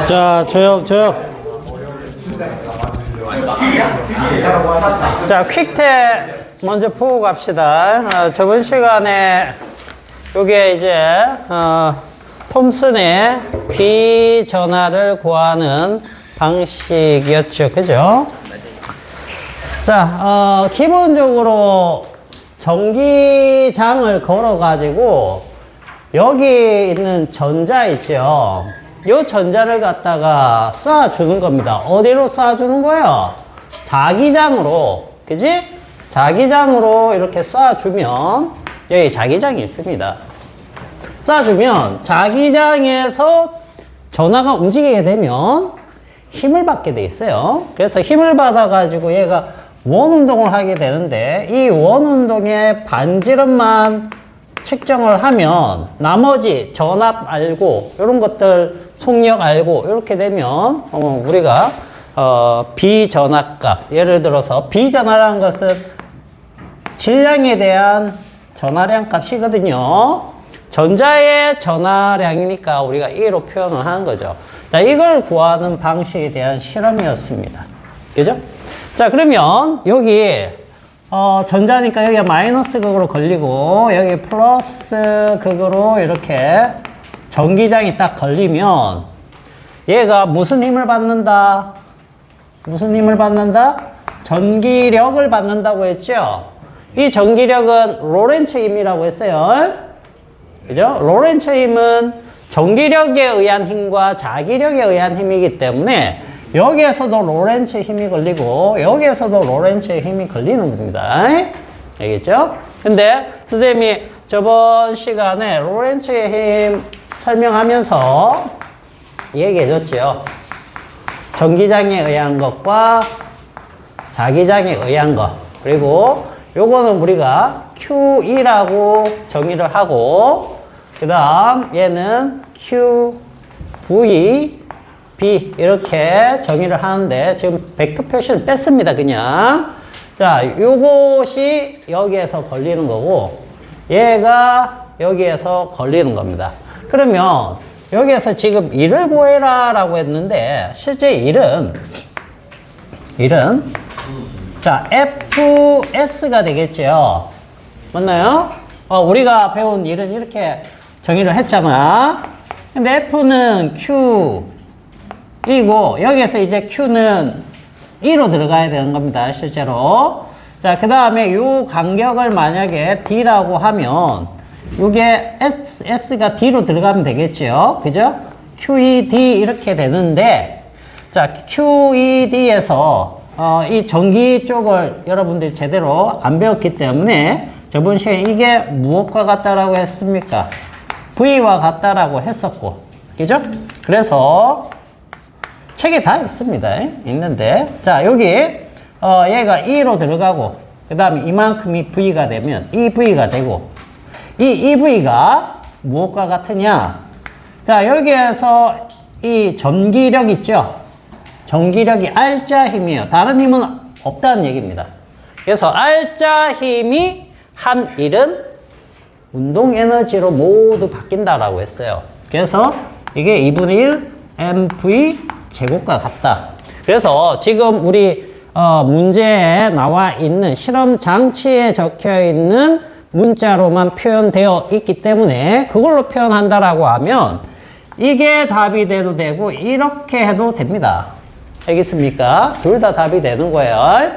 자, 조용. 자, 퀵탭 먼저 보고 갑시다. 저번 시간에 요게 이제 톰슨의 비전화를 구하는 방식이었죠. 그죠? 자, 기본적으로 전기장을 걸어 가지고 여기 있는 전자 있죠. 요 전자를 갖다가 쏴주는 겁니다. 어디로 쏴주는 거예요? 자기장으로, 그지? 자기장으로 이렇게 쏴주면 여기 자기장이 있습니다. 쏴주면 자기장에서 전화가 움직이게 되면 힘을 받게 돼 있어요. 그래서 힘을 받아 가지고 얘가 원운동을 하게 되는데, 이 원운동의 반지름만 측정을 하면 나머지 전압 알고 이런 것들 속력 알고 이렇게 되면 우리가 비전압값, 예를 들어서 비전화라는 것은 질량에 대한 전하량 값이거든요. 전자의 전하량이니까 우리가 E로 표현을 하는 거죠. 자, 이걸 구하는 방식에 대한 실험이었습니다. 그죠? 자, 그러면 여기 전자니까 여기가 마이너스 극으로 걸리고 여기 플러스 극으로 이렇게 전기장이 딱 걸리면 얘가 무슨 힘을 받는다? 무슨 힘을 받는다? 전기력을 받는다고 했죠? 이 전기력은 로렌츠 힘이라고 했어요. 그죠? 로렌츠 힘은 전기력에 의한 힘과 자기력에 의한 힘이기 때문에 여기에서도 로렌츠 힘이 걸리고 여기에서도 로렌츠 힘이 걸리는 겁니다. 알겠죠? 근데 선생님이 저번 시간에 로렌츠의 힘 설명하면서 얘기해 줬죠. 전기장에 의한 것과 자기장에 의한 것, 그리고 요거는 우리가 QE라고 정의를 하고, 그 다음 얘는 QV B 이렇게 정의를 하는데 지금 벡터 표시를 뺐습니다. 그냥 자, 요것이 여기에서 걸리는 거고 얘가 여기에서 걸리는 겁니다. 그러면 여기에서 지금 1을 구해라 라고 했는데 실제 1은 자, FS가 되겠죠. 맞나요? 우리가 배운 1은 이렇게 정의를 했잖아. 근데 F는 Q 이고 여기에서 이제 Q는 2로 들어가야 되는 겁니다. 실제로. 자, 그 다음에 요 간격을 만약에 D라고 하면 요게 S가 D로 들어가면 되겠죠. 그죠? QED 이렇게 되는데, 자, QED에서 이 전기 쪽을 여러분들이 제대로 안 배웠기 때문에 저번 시간에 이게 무엇과 같다라고 했습니까? V와 같다라고 했었고, 그죠? 그래서 책에 다 있습니다. 있는데, 자, 여기 얘가 2로 들어가고 그 다음에 이만큼이 V가 되면 이 V가 되고, 이 V가 무엇과 같으냐? 자, 여기에서 이 전기력 있죠? 전기력이 R자 힘이에요. 다른 힘은 없다는 얘기입니다. 그래서 R자 힘이 한 1은 운동 에너지로 모두 바뀐다라고 했어요. 그래서 이게 2분의 1 mv 제곱과 같다. 그래서 지금 우리 문제에 나와 있는 실험 장치에 적혀 있는 문자로만 표현되어 있기 때문에 그걸로 표현한다라고 하면 이게 답이 돼도 되고 이렇게 해도 됩니다. 알겠습니까? 둘 다 답이 되는 거예요.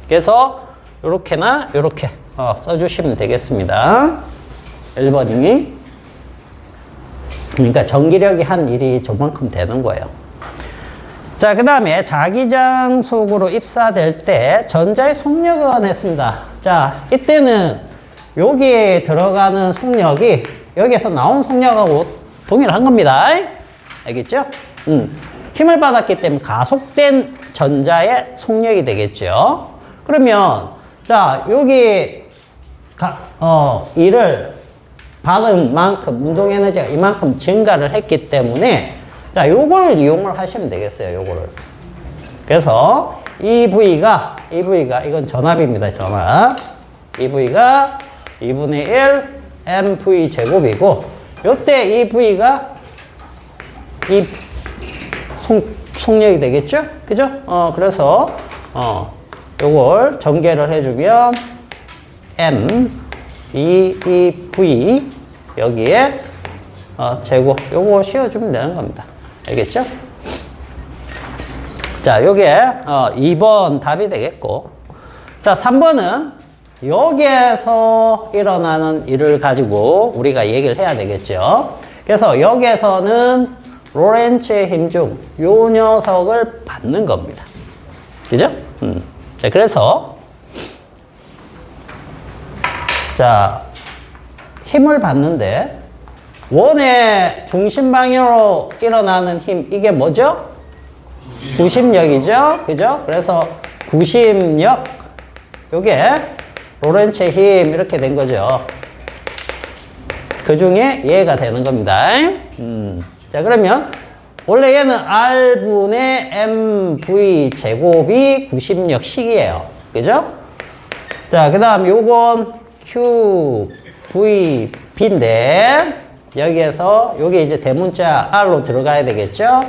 그래서 이렇게나 이렇게 써주시면 되겠습니다. 1번이 그러니까 전기력이 한 1이 저만큼 되는 거예요. 자, 그 다음에 자기장 속으로 입사될 때 전자의 속력은 했습니다. 자, 이때는 여기에 들어가는 속력이 여기에서 나온 속력하고 동일한 겁니다. 알겠죠? 힘을 받았기 때문에 가속된 전자의 속력이 되겠죠. 그러면 자, 여기 1을 받은 만큼 운동 에너지가 이만큼 증가를 했기 때문에 자, 요걸 이용을 하시면 되겠어요. 요거를. 그래서 이 부위가 이건 전압입니다. 전압. 이 부위가 2분의 1 mv 제곱이고 요때 이 부위가 이 속력이 되겠죠? 그죠? 그래서 요걸 전개를 해주면 m 이 v 여기에 제곱 요거 씌워주면 되는 겁니다. 알겠죠? 자, 요게 2번 답이 되겠고, 자, 3번은 여기에서 일어나는 일을 가지고 우리가 얘기를 해야 되겠죠. 그래서 여기에서는 로렌츠의 힘 중 요 녀석을 받는 겁니다. 그죠? 자, 그래서 자, 힘을 받는데 원의 중심 방향으로 일어나는 힘, 이게 뭐죠? 구심력이죠? 그죠? 그래서 구심력, 요게 로렌츠의 힘 이렇게 된 거죠. 그 중에 얘가 되는 겁니다. 자, 그러면 원래 얘는 R분의 mv 제곱이 구심력식이에요. 그죠? 자, 그 다음 요건 qvb인데 여기에서 요게 이제 대문자 R로 들어가야 되겠죠?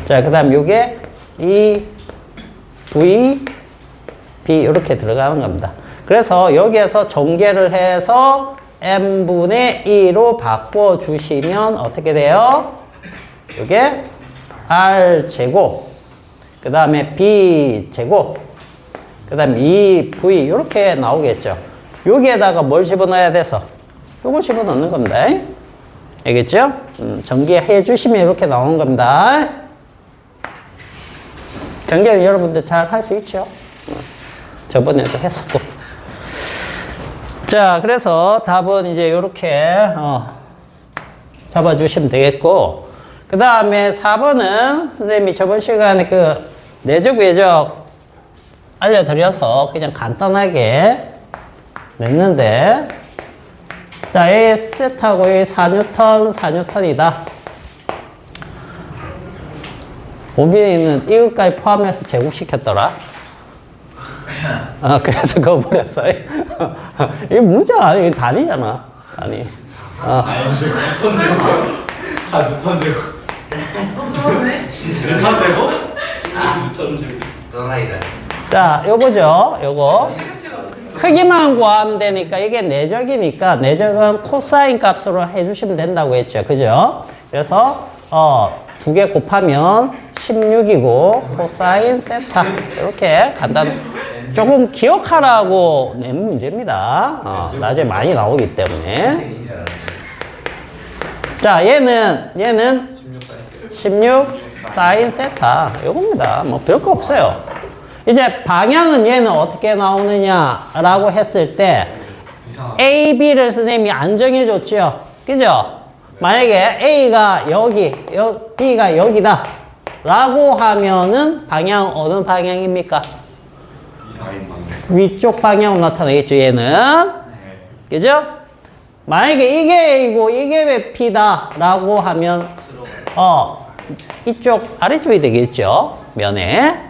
자, 그 다음 요게 이 v b 이렇게 들어가는 겁니다. 그래서 여기에서 전개를 해서 m분의 2로 바꿔주시면 어떻게 돼요? 요게 r제곱, 그 다음에 b제곱, 그 다음에 2v 이렇게 나오겠죠. 여기에다가 뭘 집어넣어야 돼서? 요걸 집어넣는 겁니다. 알겠죠? 전개해 주시면 이렇게 나오는 겁니다. 전개는 여러분들 잘 할 수 있죠? 저번에도 했었고. 자, 그래서 답은 이제 이렇게 잡아주시면 되겠고, 그 다음에 4번은 선생님이 저번 시간에 그 내적 외적 알려드려서 그냥 간단하게 냈는데, 자, A 세트하고 A 4뉴턴, 4뉴턴이다. 오빈이는 이것까지 포함해서 제곱시켰더라. 그래서 그거 버렸어. 이게 문제가 이게 단위잖아. 단위. 뉴턴 제곱. 뉴턴 제곱. 뉴턴 제곱? 뉴턴 제곱. 자, 요거죠. 요거. 크기만 구하면 되니까 이게 내적이니까 내적은 코사인 값으로 해주시면 된다고 했죠. 그죠? 그래서 두 개 곱하면 16이고 코사인 세타 이렇게 조금 기억하라고 낸 문제입니다. 나중에 많이 나오기 때문에. 자, 얘는 16 사인 세타 요겁니다. 뭐 별거 없어요. 이제 방향은 얘는 어떻게 나오느냐라고 했을 때 A, B를 선생님이 안 정해줬죠. 그죠? 만약에 A가 여기, B가 여기다 라고 하면은 방향 어느 방향입니까? 위쪽 방향으로 나타나겠죠, 얘는. 그죠? 만약에 이게 A고 이게 B다 라고 하면 이쪽 아래쪽이 되겠죠, 면에.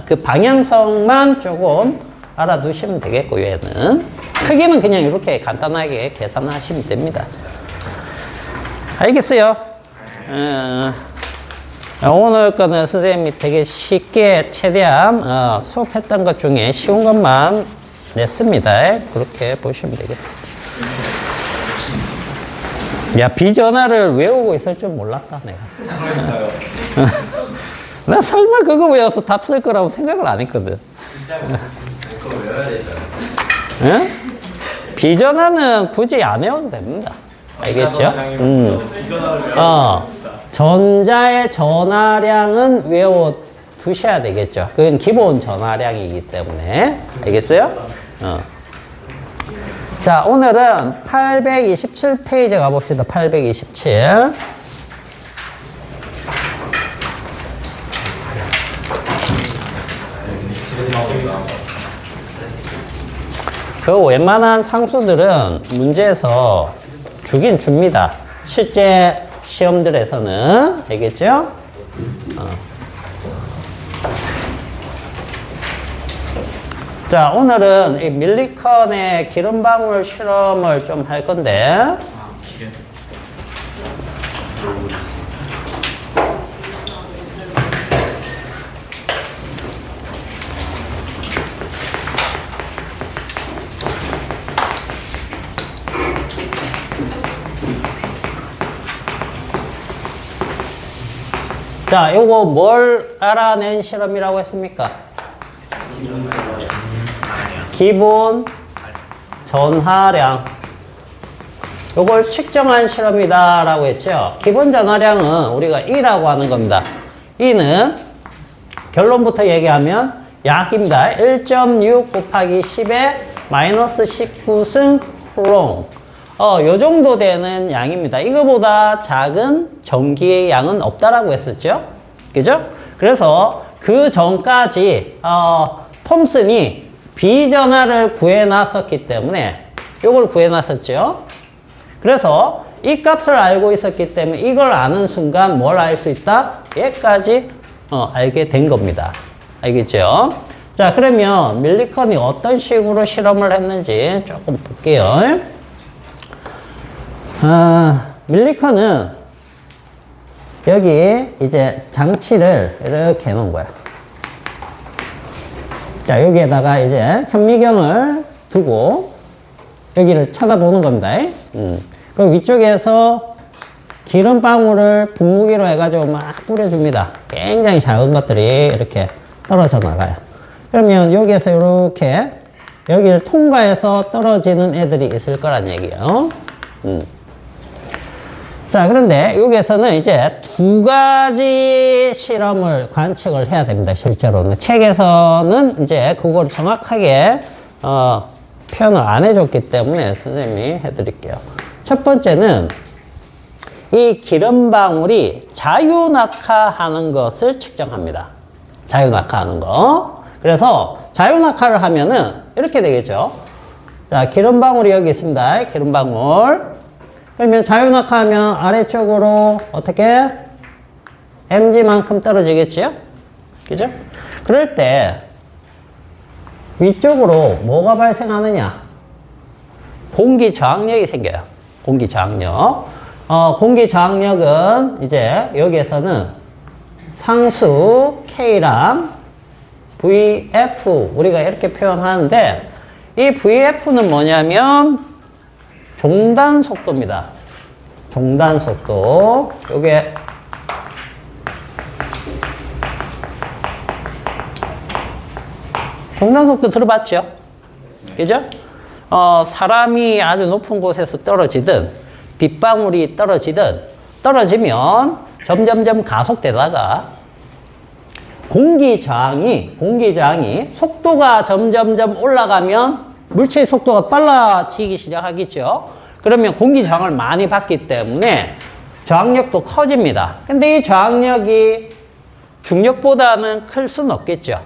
그 방향성만 조금 알아두시면 되겠고, 얘는. 크기는 그냥 이렇게 간단하게 계산하시면 됩니다. 알겠어요? 오늘 거는 선생님이 되게 쉽게 최대한 수업했던 것 중에 쉬운 것만 냈습니다. 그렇게 보시면 되겠어요. 야, 비전화를 외우고 있을 줄 몰랐다, 내가. 나 설마 그거 외워서 답 쓸 거라고 생각을 안 했거든. 그거 외워야 되잖아. 응? 비전화는 굳이 안 외워도 됩니다. 알겠죠? 전자의 전하량은 외워 두셔야 되겠죠. 그건 기본 전하량이기 때문에. 알겠어요? 자, 오늘은 827페이지 가봅시다. 827. 그 웬만한 상수들은 문제에서 주긴 줍니다. 실제 시험들에서는. 알겠죠? 자, 오늘은 이 밀리컨의 기름방울 실험을 좀 할 건데, 자, 요거 뭘 알아낸 실험이라고 했습니까? 기본 전하량. 요걸 측정한 실험이다 라고 했죠. 기본 전하량은 우리가 E라고 하는 겁니다. E는 결론부터 얘기하면 약입니다. 1.6 곱하기 10에 마이너스 19승 쿨롱. 요 정도 되는 양입니다. 이거보다 작은 전기의 양은 없다라고 했었죠. 그죠? 그래서 그 전까지, 톰슨이 비전하를 구해놨었기 때문에, 요걸 구해놨었죠. 그래서 이 값을 알고 있었기 때문에 이걸 아는 순간 뭘 알 수 있다? 얘까지, 알게 된 겁니다. 알겠죠? 자, 그러면 밀리컨이 어떤 식으로 실험을 했는지 조금 볼게요. 밀리컨은 여기 이제 장치를 이렇게 해놓은 거야. 자, 여기에다가 이제 현미경을 두고 여기를 쳐다보는 겁니다. 그럼 위쪽에서 기름방울을 분무기로 해가지고 막 뿌려줍니다. 굉장히 작은 것들이 이렇게 떨어져 나가요. 그러면 여기에서 이렇게 여기를 통과해서 떨어지는 애들이 있을 거란 얘기예요. 자, 그런데 여기에서는 이제 두 가지 실험을 관측을 해야 됩니다. 실제로는. 책에서는 이제 그걸 정확하게, 표현을 안 해줬기 때문에 선생님이 해드릴게요. 첫 번째는 이 기름방울이 자유낙하하는 것을 측정합니다. 자유낙하하는 거. 그래서 자유낙하를 하면은 이렇게 되겠죠. 자, 기름방울이 여기 있습니다. 기름방울. 그러면 자유낙하하면 아래쪽으로 어떻게? mg만큼 떨어지겠지요? 그죠? 그럴 때 위쪽으로 뭐가 발생하느냐? 공기 저항력이 생겨요. 공기 저항력. 공기 저항력은 이제 여기에서는 상수 K랑 VF 우리가 이렇게 표현하는데 이 VF는 뭐냐면 종단 속도입니다. 종단 속도. 요게 종단 속도 들어봤죠? 그죠? 사람이 아주 높은 곳에서 떨어지든 빗방울이 떨어지면 점점점 가속되다가 공기 저항이 속도가 점점점 올라가면 물체의 속도가 빨라지기 시작하겠죠. 그러면 공기 저항을 많이 받기 때문에 저항력도 커집니다. 근데 이 저항력이 중력보다는 클 수는 없겠죠.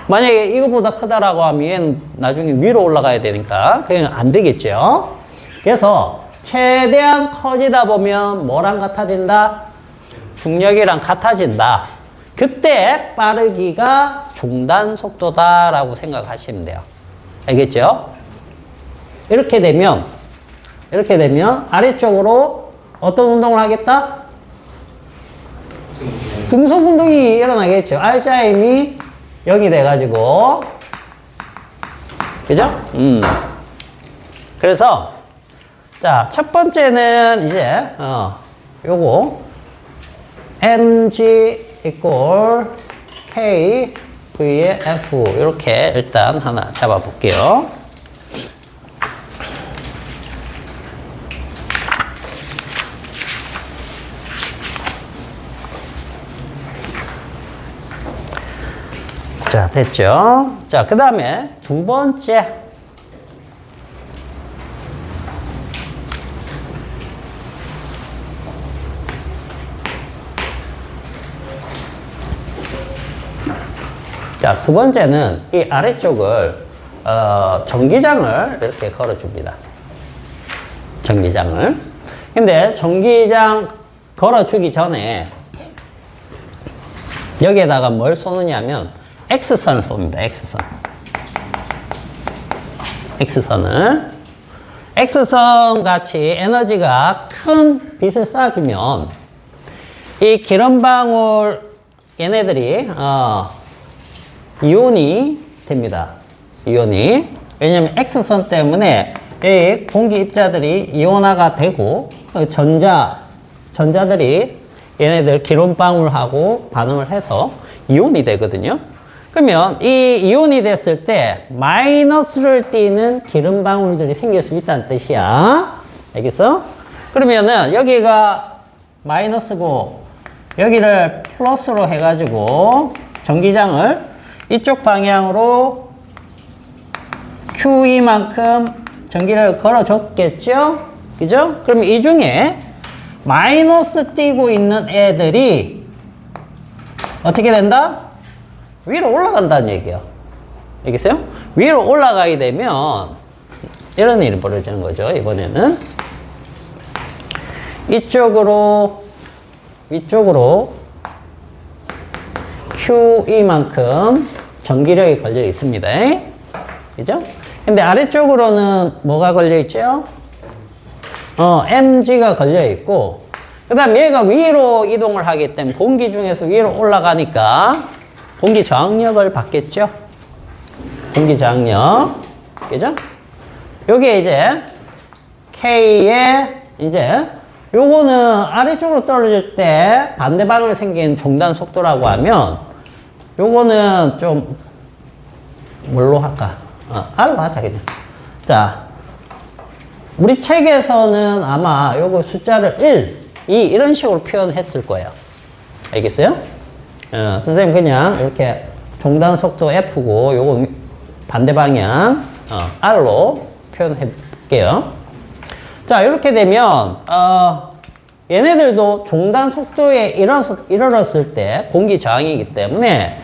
만약에 이거보다 크다라고 하면 얘는 나중에 위로 올라가야 되니까 그냥 안 되겠죠. 그래서 최대한 커지다 보면 뭐랑 같아진다? 중력이랑 같아진다. 그때 빠르기가 종단 속도다라고 생각하시면 돼요. 알겠죠? 이렇게 되면 아래쪽으로 어떤 운동을 하겠다? 금속 운동이 일어나겠죠. R자임이 0이 돼가지고. 그죠? 그래서, 자, 첫 번째는 이제, 요거, mg equal k v의 f. 이렇게 일단 하나 잡아 볼게요. 자, 됐죠? 자, 그 다음에 두 번째. 자, 두 번째는 이 아래쪽을 전기장을 이렇게 걸어줍니다. 전기장을. 근데 전기장 걸어주기 전에 여기에다가 뭘 쏘느냐면 X선을 쏩니다. X선. X선을. X선 같이 에너지가 큰 빛을 쏴주면 이 기름방울 얘네들이 이온이 됩니다. 이온이. 왜냐면 X선 때문에 이 공기 입자들이 이온화가 되고 전자들이 얘네들 기름방울하고 반응을 해서 이온이 되거든요. 그러면 이 이온이 됐을 때 마이너스를 띠는 기름방울들이 생길 수 있다는 뜻이야. 알겠어? 그러면은 여기가 마이너스고 여기를 플러스로 해가지고 전기장을 이쪽 방향으로 QE만큼 전기를 걸어줬겠죠? 그죠? 그럼 이 중에 마이너스 띄고 있는 애들이 어떻게 된다? 위로 올라간다는 얘기예요. 알겠어요? 위로 올라가게 되면 이런 일이 벌어지는 거죠. 이번에는 위쪽으로 QE만큼 전기력이 걸려 있습니다. 그죠? 근데 아래쪽으로는 뭐가 걸려 있죠? mg가 걸려 있고, 그 다음 얘가 위로 이동을 하기 때문에 공기 중에서 위로 올라가니까 공기 저항력을 받겠죠? 공기 저항력. 그죠? 요게 이제 K의 이제 요거는 아래쪽으로 떨어질 때 반대 방향으로 생긴 종단 속도라고 하면 요거는 좀 뭘로 할까? R로 하자 그냥. 자, 우리 책에서는 아마 요거 숫자를 1, 2 이런 식으로 표현했을 거예요. 알겠어요? 선생님 그냥 이렇게 종단 속도 F고 요거 반대 방향 R로 표현해 볼게요. 자, 이렇게 되면 얘네들도 종단 속도에 이르렀을 때 공기 저항이기 때문에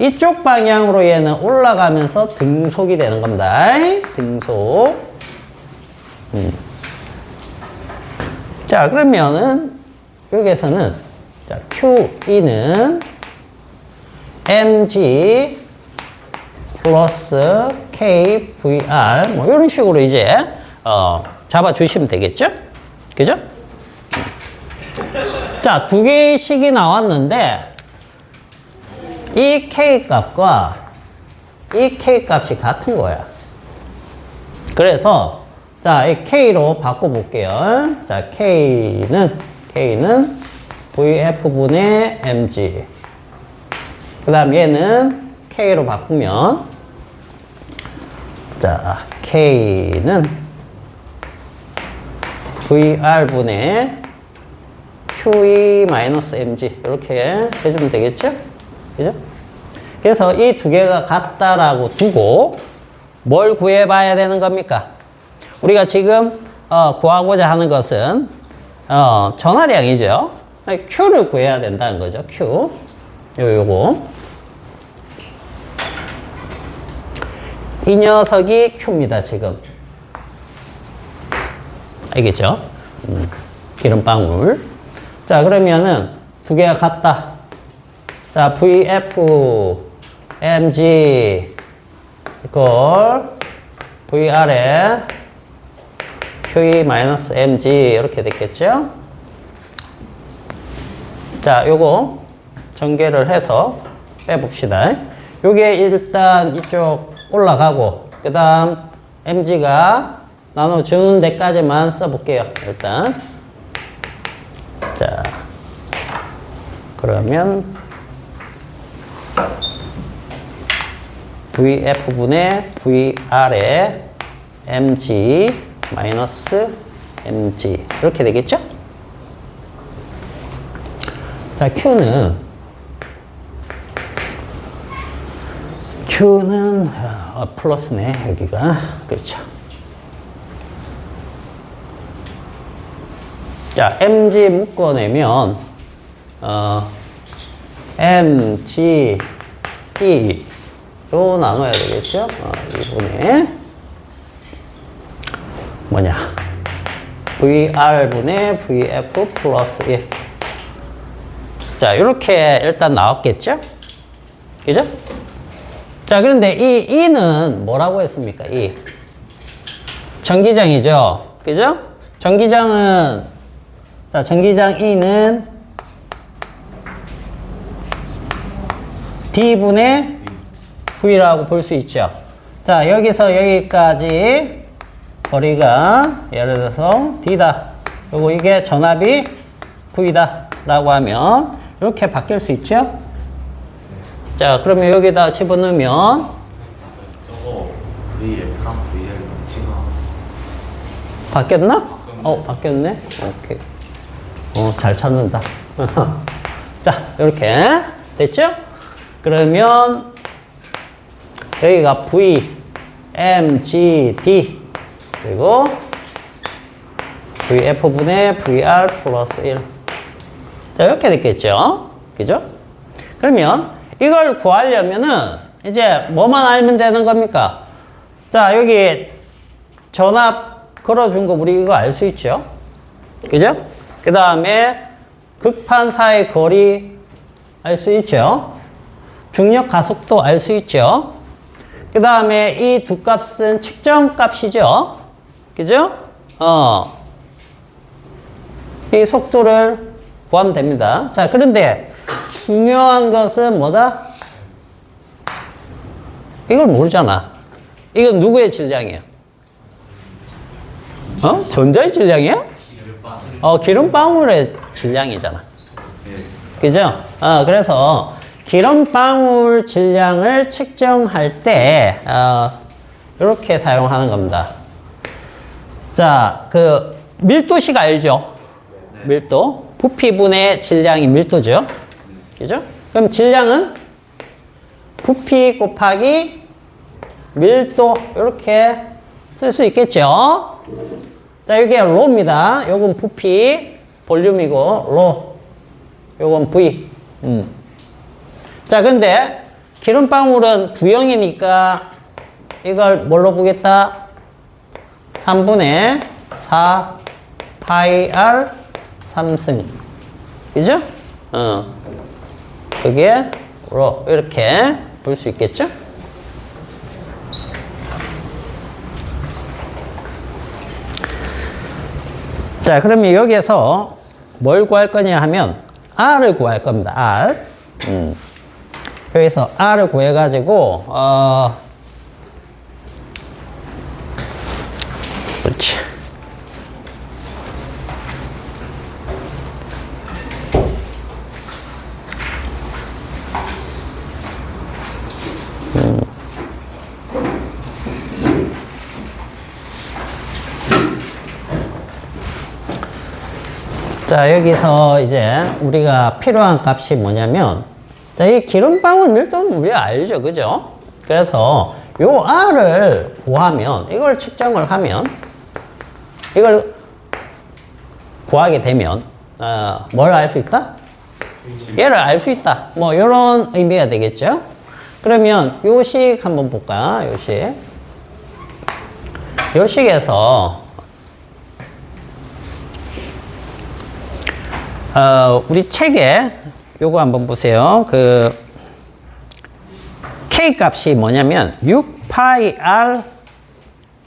이쪽 방향으로 얘는 올라가면서 등속이 되는 겁니다. 등속. 자, 그러면은 여기에서는 자, QE는 mg 플러스 KVR 뭐 이런 식으로 이제 잡아주시면 되겠죠? 그죠? 자, 두 개의 식이 나왔는데 이 K 값과 이 K 값이 같은 거야. 그래서 자, 이 K로 바꿔볼게요. 자, K는 VF분의 mg. 그 다음 얘는 K로 바꾸면 자, K는 VR분의 QE-mg 이렇게 해주면 되겠죠? 그죠? 그래서 이 두 개가 같다라고 두고 뭘 구해봐야 되는 겁니까? 우리가 지금 구하고자 하는 것은 전하량이죠. Q를 구해야 된다는 거죠. Q. 요거. 이 녀석이 Q입니다. 지금. 알겠죠? 기름방울. 자, 그러면은 두 개가 같다. 자, VF mg 이걸 VR에 QE-mg 이렇게 됐겠죠? 자, 요거 전개를 해서 빼봅시다. 요게 일단 이쪽 올라가고 그 다음 mg가 나눠주는 데까지만 써볼게요. 일단 자, 그러면 VF분의 VR의 mg 마이너스 mg 이렇게 되겠죠? 자, Q는 플러스네, 여기가. 그렇죠. 자, mg 묶어내면 mg e 로 나눠야 되겠죠? 2분의 뭐냐? VR분의 VF 플러스 1. 자, 이렇게 일단 나왔겠죠? 그죠? 자, 그런데 이 E는 뭐라고 했습니까? E. 전기장이죠? 그죠? 전기장은, 자, 전기장 E는 D분의 V라고 볼 수 있죠? 자, 여기서 여기까지 거리가 예를 들어서 D다. 그리고 이게 전압이 V다. 라고 하면 이렇게 바뀔 수 있죠? 자, 그러면 여기다 집어넣으면 저거 VF랑 VL 지금 바뀌었나? 바뀌었네. 오케이. 잘 찾는다. 자, 이렇게 됐죠? 그러면 여기가 V, M, G, D 그리고 VF분의 VR 플러스 1. 자, 이렇게 됐겠죠? 그죠? 그러면 이걸 구하려면은 이제 뭐만 알면 되는 겁니까? 자, 여기 전압 걸어준 거 우리 이거 알 수 있죠? 그죠? 그 다음에 극판 사이 거리 알 수 있죠? 중력 가속도 알 수 있죠? 그 다음에 이 두 값은 측정 값이죠? 그죠? 이 속도를 구하면 됩니다. 자, 그런데 중요한 것은 뭐다? 이걸 모르잖아. 이건 누구의 질량이야? 전자의 질량이야? 기름방울의 질량이잖아. 그죠? 그래서 기름방울 질량을 측정할 때 이렇게 사용하는 겁니다. 자, 그 밀도식 알죠? 밀도. 부피분의 질량이 밀도죠. 그죠? 그럼 질량은 부피 곱하기 밀도 이렇게 쓸 수 있겠죠? 자, 이게 로입니다. 요건 부피, 볼륨이고 로. 요건 V. 자, 근데 기름방울은 구형이니까 이걸 뭘로 보겠다? 3분의 4 파이 R 3승. 그죠? 그게 로 이렇게 볼 수 있겠죠? 자, 그러면 여기에서 뭘 구할 거냐 하면 R을 구할 겁니다. R. 여기서 R을 구해가지고 그렇지. 자, 여기서 이제 우리가 필요한 값이 뭐냐면, 자, 이 기름방울 밀도는 우리가 알죠, 그죠? 그래서 요 R을 구하면, 이걸 측정을 하면, 이걸 구하게 되면, 뭘 알 수 있다? 얘를 알 수 있다. 뭐, 요런 의미가 되겠죠? 그러면 요식 한번 볼까? 요식. 요식에서, 우리 책에 요거 한번 보세요. 그 K 값이 뭐냐면 6파이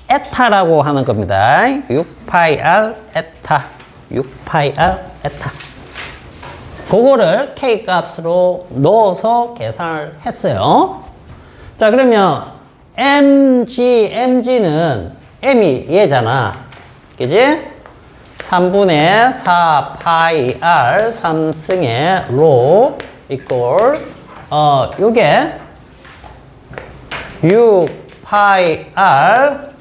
에타라고 하는 겁니다. 6파이 에타. 6파이 에타. 그거를 K 값으로 넣어서 계산을 했어요. 자, 그러면 mg는 m이 얘잖아. 그지? 3분의 4 파이 R 3승의 로 이꼴 요게 6 파이 R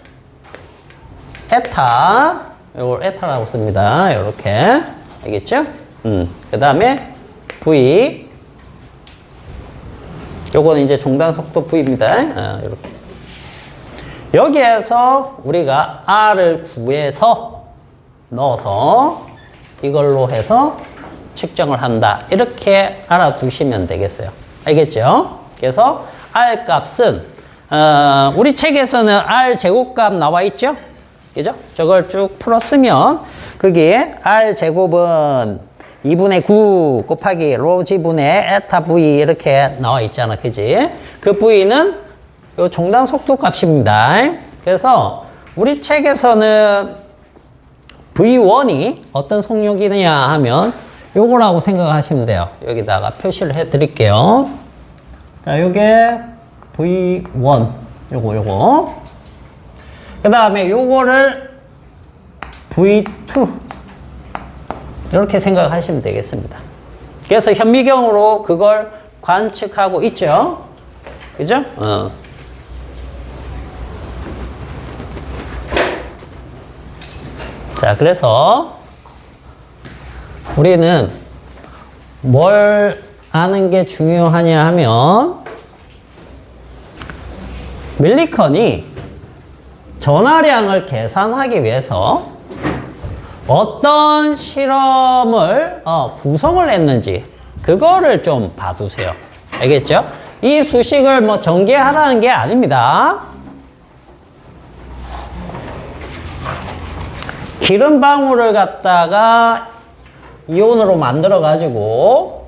에타 요걸 에타라고 씁니다. 요렇게 알겠죠? 그 다음에 V 요거는 이제 종단 속도 V입니다. 이렇게 여기에서 우리가 R을 구해서 넣어서 이걸로 해서 측정을 한다. 이렇게 알아두시면 되겠어요. 알겠죠? 그래서 R 값은 우리 책에서는 R 제곱값 나와 있죠? 그죠? 저걸 쭉 풀었으면 거기에 R 제곱은 2분의 9 곱하기 로 지분의 에타 V 이렇게 나와 있잖아. 그지? 그 V는 요 종단 속도 값입니다. 그래서 우리 책에서는 V1이 어떤 속력이냐 하면 요거라고 생각하시면 돼요. 여기다가 표시를 해 드릴게요. 자, 요게 V1. 요거. 그 다음에 요거를 V2. 이렇게 생각하시면 되겠습니다. 그래서 현미경으로 그걸 관측하고 있죠. 그죠? 자, 그래서 우리는 뭘 아는 게 중요하냐 하면 밀리컨이 전하량을 계산하기 위해서 어떤 실험을 구성을 했는지 그거를 좀 봐두세요. 알겠죠? 이 수식을 뭐 전개하라는 게 아닙니다. 기름 방울을 갖다가 이온으로 만들어 가지고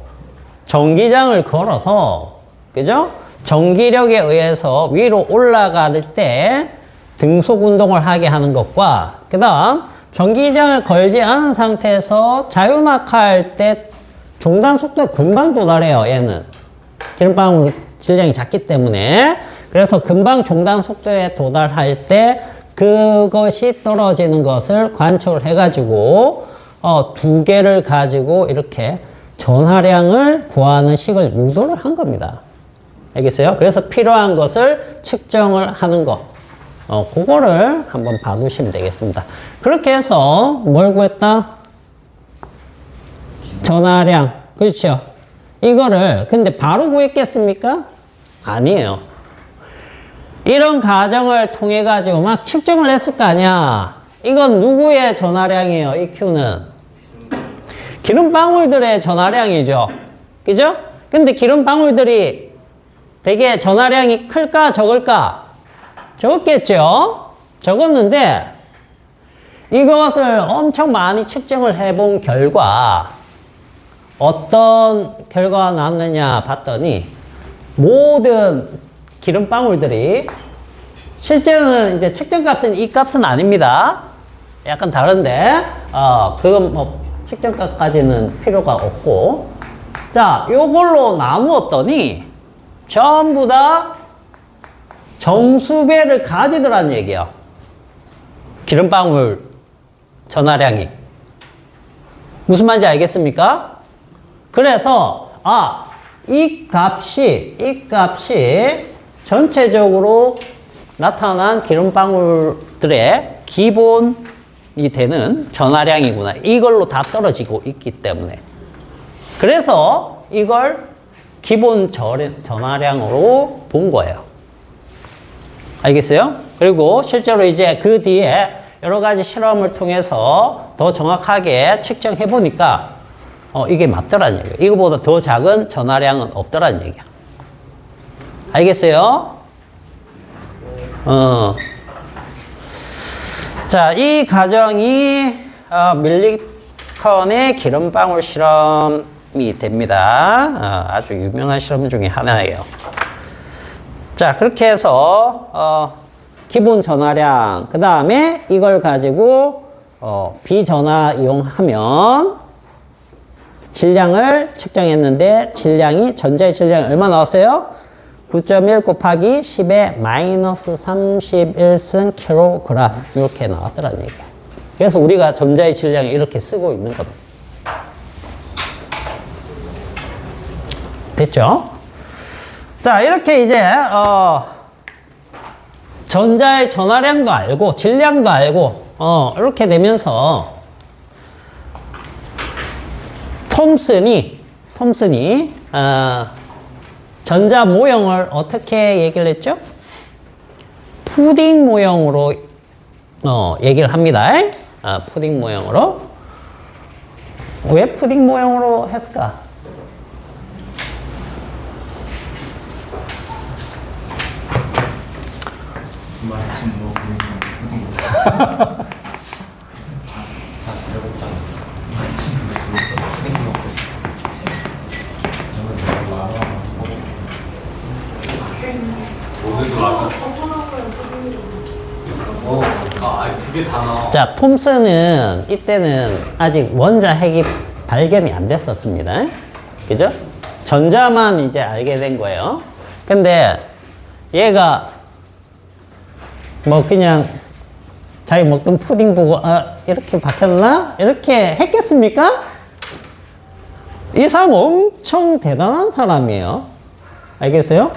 전기장을 걸어서, 그죠? 전기력에 의해서 위로 올라갈 때 등속 운동을 하게 하는 것과, 그 다음 전기장을 걸지 않은 상태에서 자유낙하할 때 종단 속도에 금방 도달해요. 얘는 기름방울 질량이 작기 때문에. 그래서 금방 종단 속도에 도달할 때 그것이 떨어지는 것을 관측을 해가지고 두 개를 가지고 이렇게 전하량을 구하는 식을 유도를 한 겁니다. 알겠어요? 그래서 필요한 것을 측정을 하는 것. 그거를 한번 봐두시면 되겠습니다. 그렇게 해서 뭘 구했다? 전하량. 그렇죠? 이거를 근데 바로 구했겠습니까? 아니에요. 이런 과정을 통해 가지고 막 측정을 했을 거 아니야. 이건 누구의 전하량이에요? 이 Q는 기름방울들의 전하량이죠. 그죠? 근데 기름방울들이 되게 전하량이 클까 적을까? 적었겠죠? 적었는데 이것을 엄청 많이 측정을 해본 결과 어떤 결과가 나왔느냐 봤더니 모든 기름방울들이 실제로는 이제 측정값은 이 값은 아닙니다. 약간 다른데 그건 뭐 측정값까지는 필요가 없고, 자, 요걸로 나누었더니 전부 다 정수배를 가지더란 얘기야. 기름방울 전하량이. 무슨 말인지 알겠습니까? 그래서 이 값이 전체적으로 나타난 기름방울들의 기본이 되는 전하량이구나. 이걸로 다 떨어지고 있기 때문에. 그래서 이걸 기본 전하량으로 본 거예요. 알겠어요? 그리고 실제로 이제 그 뒤에 여러 가지 실험을 통해서 더 정확하게 측정해 보니까 이게 맞더라는 얘기예요. 이거보다 더 작은 전하량은 없더라는 얘기야. 알겠어요? 자, 이 과정이 밀리컨의 기름방울 실험이 됩니다. 아주 유명한 실험 중에 하나예요. 자, 그렇게 해서 기본 전하량, 그 다음에 이걸 가지고 비전하 이용하면 질량을 측정했는데 질량이 전자의 질량이 얼마 나왔어요? 9.1 곱하기 10의 마이너스 31승 킬로그램 이렇게 나왔더라는 얘기예요. 그래서 우리가 전자의 질량을 이렇게 쓰고 있는 겁니다. 됐죠? 자, 이렇게 이제 전자의 전하량도 알고 질량도 알고 이렇게 되면서 톰슨이 전자 모형을 어떻게 얘기를 했죠? 푸딩 모형으로 얘기를 합니다. 푸딩 모형으로. 왜 푸딩 모형으로 했을까? 아침 뭐 보니까 다시 배고프다. 아침에 생기 먹고 있어. 오늘도 라면. 두 개 다 나와. 자, 톰슨은 이때는 아직 원자 핵이 발견이 안 됐었습니다. 그죠? 전자만 이제 알게 된 거예요. 근데 얘가 뭐 그냥 자기 먹던 푸딩 보고 이렇게 바뀌었나? 이렇게 했겠습니까? 이 사람 엄청 대단한 사람이에요. 알겠어요?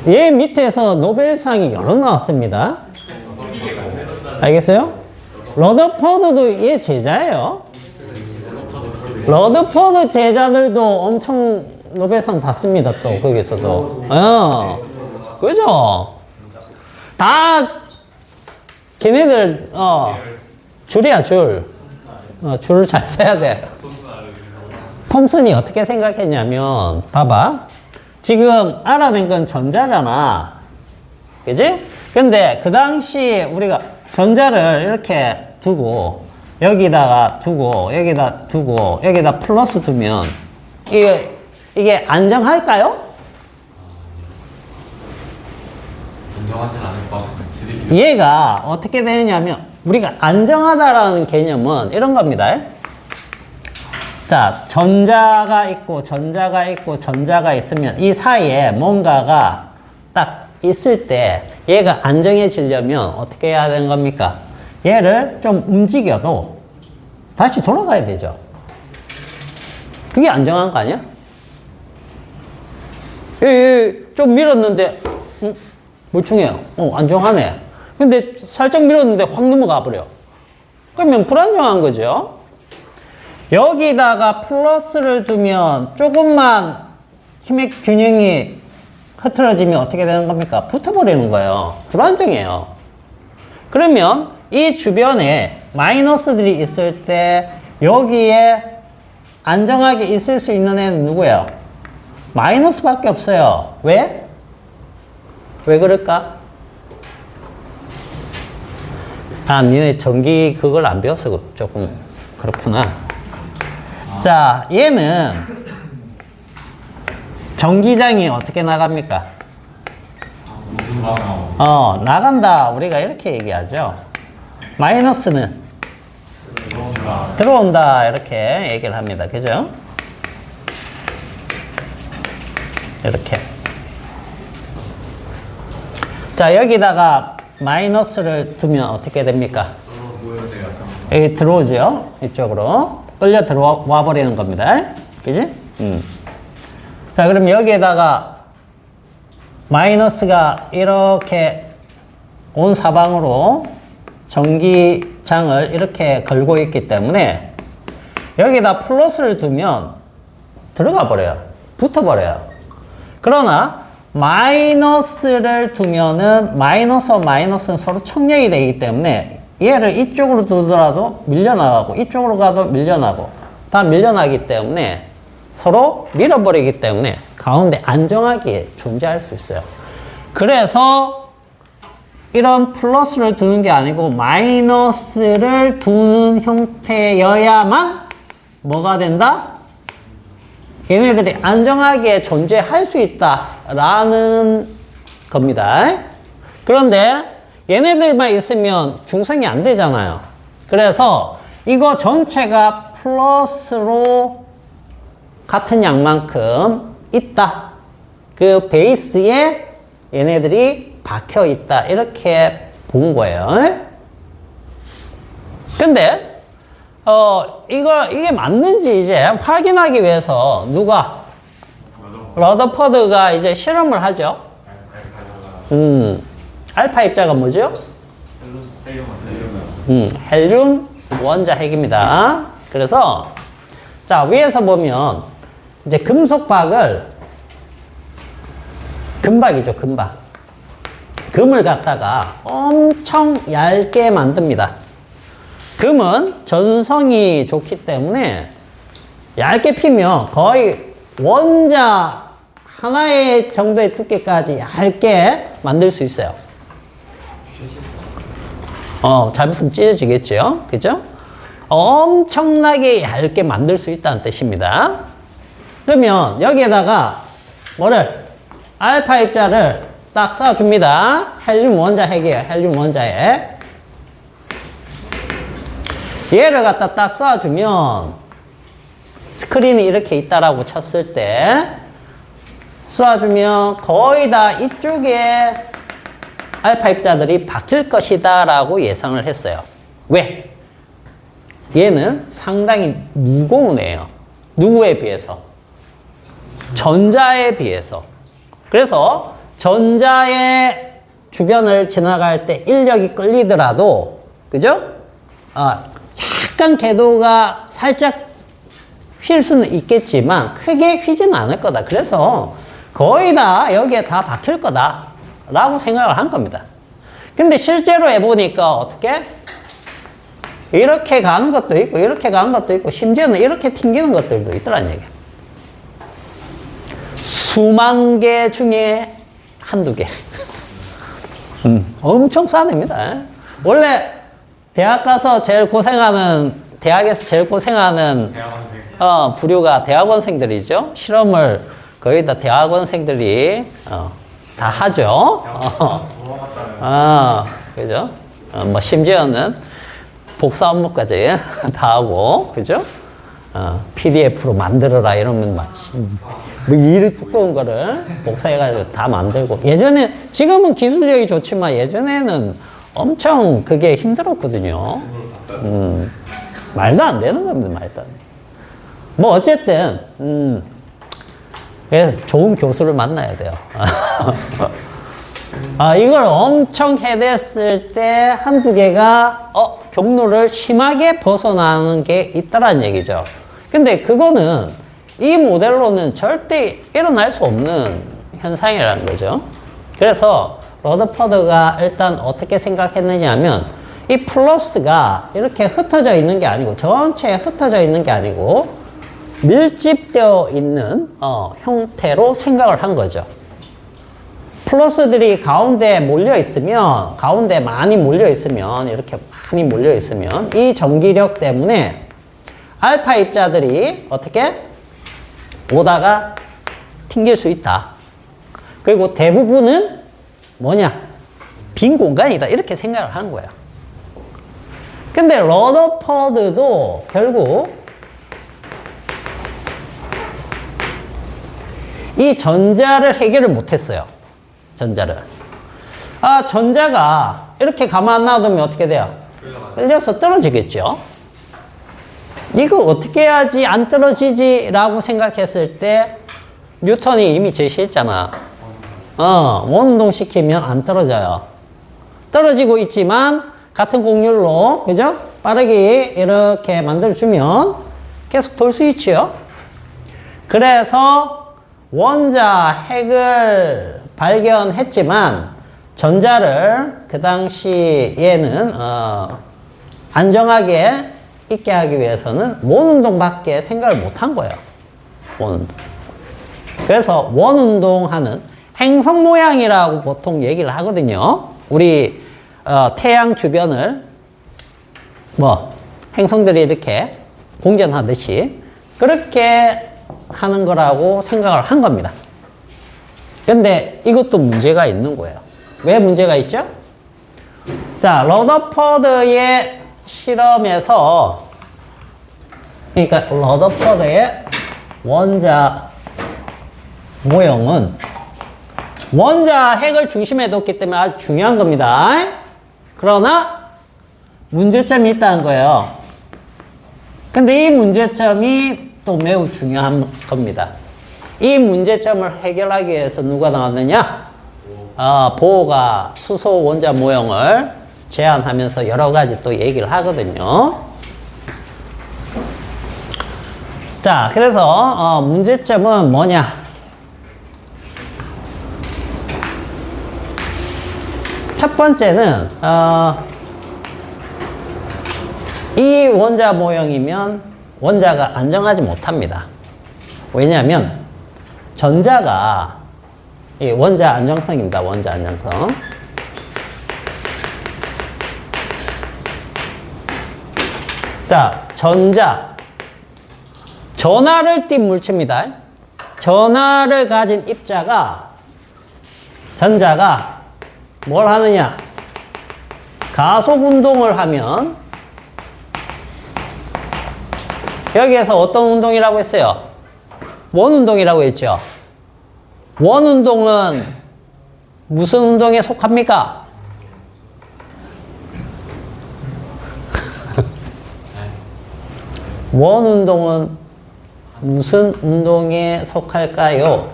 얘 밑에서 노벨상이 여러 나왔습니다. 알겠어요? 러더퍼드도 얘 제자예요. 러더퍼드 제자들도 엄청 노벨상 받습니다. 또 거기서도. 그죠? 다 걔네들 줄이야 줄. 줄을 잘 써야 돼. 톰슨이 어떻게 생각했냐면 봐봐. 지금 알아낸 건 전자잖아. 그지? 근데 그 당시 우리가 전자를 이렇게 두고 여기다가 두고 여기다 두고 여기다 플러스 두면 이게 안정할까요? 인정하진 않을 것 같은데. 지들이 얘가 어떻게 되느냐면 우리가 안정하다라는 개념은 이런 겁니다. 자, 전자가 있고 전자가 있고 전자가 있으면 이 사이에 뭔가가 딱 있을 때 얘가 안정해지려면 어떻게 해야 되는 겁니까? 얘를 좀 움직여도 다시 돌아가야 되죠. 그게 안정한 거 아니야? 좀 밀었는데 물총해요. 안정하네. 근데 살짝 밀었는데 확 넘어가 버려. 그러면 불안정한 거죠. 여기다가 플러스를 두면 조금만 힘의 균형이 흐트러지면 어떻게 되는 겁니까? 붙어버리는 거예요. 불안정해요. 그러면 이 주변에 마이너스들이 있을 때 여기에 안정하게 있을 수 있는 애는 누구예요? 마이너스밖에 없어요. 왜? 왜 그럴까? 니네 전기 그걸 안 배워서 조금 그렇구나. 자, 얘는 전기장이 어떻게 나갑니까? 나간다. 우리가 이렇게 얘기하죠. 마이너스는 들어온다. 이렇게 얘기를 합니다. 그죠? 이렇게. 자, 여기다가 마이너스를 두면 어떻게 됩니까? 여기 들어오죠? 이쪽으로. 끌려 들어와 버리는 겁니다. 그지? 자, 그럼 여기에다가 마이너스가 이렇게 온 사방으로 전기장을 이렇게 걸고 있기 때문에 여기다 플러스를 두면 들어가 버려요. 붙어 버려요. 그러나 마이너스를 두면은 마이너스와 마이너스는 서로 청력이 되기 때문에 얘를 이쪽으로 두더라도 밀려나가고 이쪽으로 가도 밀려나고 다 밀려나기 때문에 서로 밀어버리기 때문에 가운데 안정하게 존재할 수 있어요. 그래서 이런 플러스를 두는 게 아니고 마이너스를 두는 형태여야만 뭐가 된다? 얘네들이 안정하게 존재할 수 있다라는 겁니다. 그런데 얘네들만 있으면 중성이 안 되잖아요. 그래서 이거 전체가 플러스로 같은 양만큼 있다. 그 베이스에 얘네들이 박혀 있다. 이렇게 본 거예요. 근데 이게 맞는지 이제 확인하기 위해서 누가 러더퍼드가 이제 실험을 하죠. 알파 입자가 뭐죠? 헬륨 원자 핵입니다. 그래서 자, 위에서 보면 이제 금속박을 금박이죠, 금박. 금을 갖다가 엄청 얇게 만듭니다. 금은 전성이 좋기 때문에 얇게 피면 거의 원자 하나의 정도의 두께까지 얇게 만들 수 있어요. 잘못하면 찢어지겠죠? 그죠? 엄청나게 얇게 만들 수 있다는 뜻입니다. 그러면 여기에다가 뭐를? 알파 입자를 딱 쏴줍니다. 헬륨 원자 핵이에요. 헬륨 원자 핵. 얘를 갖다 딱 쏴주면 스크린이 이렇게 있다라고 쳤을 때 쏴주면 거의 다 이쪽에 알파 입자들이 박힐 것이다 라고 예상을 했어요. 왜? 얘는 상당히 무거운 애예요. 누구에 비해서? 전자에 비해서. 그래서 전자의 주변을 지나갈 때 인력이 끌리더라도, 그죠? 약간 궤도가 살짝 휠 수는 있겠지만 크게 휘지는 않을 거다. 그래서 거의 다 여기에 다 박힐 거다 라고 생각을 한 겁니다. 근데 실제로 해보니까 어떻게? 이렇게 가는 것도 있고 이렇게 가는 것도 있고 심지어는 이렇게 튕기는 것들도 있더라는 얘기예요. 수만 개 중에 한두 개. 엄청 싸냅니다. 원래 대학에서 제일 고생하는 대학원생. 부류가 대학원생들이죠. 실험을 거의 다 대학원생들이 다 하죠. 그죠? 뭐 심지어는 복사 업무까지 다 하고, 그죠? PDF로 만들어라 이러면 막 뭐 일 두꺼운 거를 복사해가지고 다 만들고. 지금은 기술력이 좋지만 예전에는 엄청 그게 힘들었거든요. 말도 안 되는 겁니다, 말도 안 돼. 뭐 어쨌든 좋은 교수를 만나야 돼요. 이걸 엄청 해댔을 때 한두 개가 경로를 심하게 벗어나는 게 있다라는 얘기죠. 근데 그거는 이 모델로는 절대 일어날 수 없는 현상이라는 거죠. 그래서 러더퍼드가 일단 어떻게 생각했느냐 하면 이 플러스가 이렇게 흩어져 있는 게 아니고 전체에 흩어져 있는 게 아니고 밀집되어 있는 형태로 생각을 한 거죠. 플러스들이 가운데 몰려 있으면, 가운데 많이 몰려 있으면, 이렇게 많이 몰려 있으면 이 전기력 때문에 알파 입자들이 어떻게 오다가 튕길 수 있다. 그리고 대부분은 뭐냐? 빈 공간이다. 이렇게 생각을 한 거야. 근데 러더퍼드도 결국 이 전자를 해결을 못했어요. 전자를. 전자가 이렇게 가만 놔두면 어떻게 돼요? 끌려서 떨어지겠죠. 이거 어떻게 해야지 안 떨어지지? 라고 생각했을 때 뉴턴이 이미 제시했잖아. 원운동 시키면 안 떨어져요. 떨어지고 있지만 같은 곡률로, 그죠? 빠르게 이렇게 만들어주면 계속 돌 수 있지요. 그래서 원자 핵을 발견했지만 전자를 그 당시에는 안정하게 있게 하기 위해서는 원운동밖에 생각을 못 한 거예요. 원운동. 그래서 원운동하는 행성 모양이라고 보통 얘기를 하거든요. 우리 태양 주변을 행성들이 이렇게 공전하듯이 그렇게 하는 거라고 생각을 한 겁니다. 근데 이것도 문제가 있는 거예요. 왜 문제가 있죠? 자, 러더퍼드의 실험에서, 그러니까 러더퍼드의 원자 모형은 원자 핵을 중심에 뒀기 때문에 아주 중요한 겁니다. 그러나 문제점이 있다는 거예요. 근데 이 문제점이 또 매우 중요한 겁니다. 이 문제점을 해결하기 위해서 누가 나왔느냐? 보어가 수소 원자 모형을 제안하면서 여러 가지 또 얘기를 하거든요. 자, 그래서 문제점은 뭐냐? 첫 번째는 이 원자 모형이면 원자가 안정하지 못합니다. 왜냐하면 전자가 이 원자 안정성입니다. 원자 안정성. 자, 전하를 띤 물체입니다. 전하를 가진 전자가 뭘 하느냐? 가속 운동을 하면 여기에서 어떤 운동이라고 했어요? 원 운동이라고 했죠. 원 운동은 무슨 운동에 속합니까? 원 운동은 무슨 운동에 속할까요?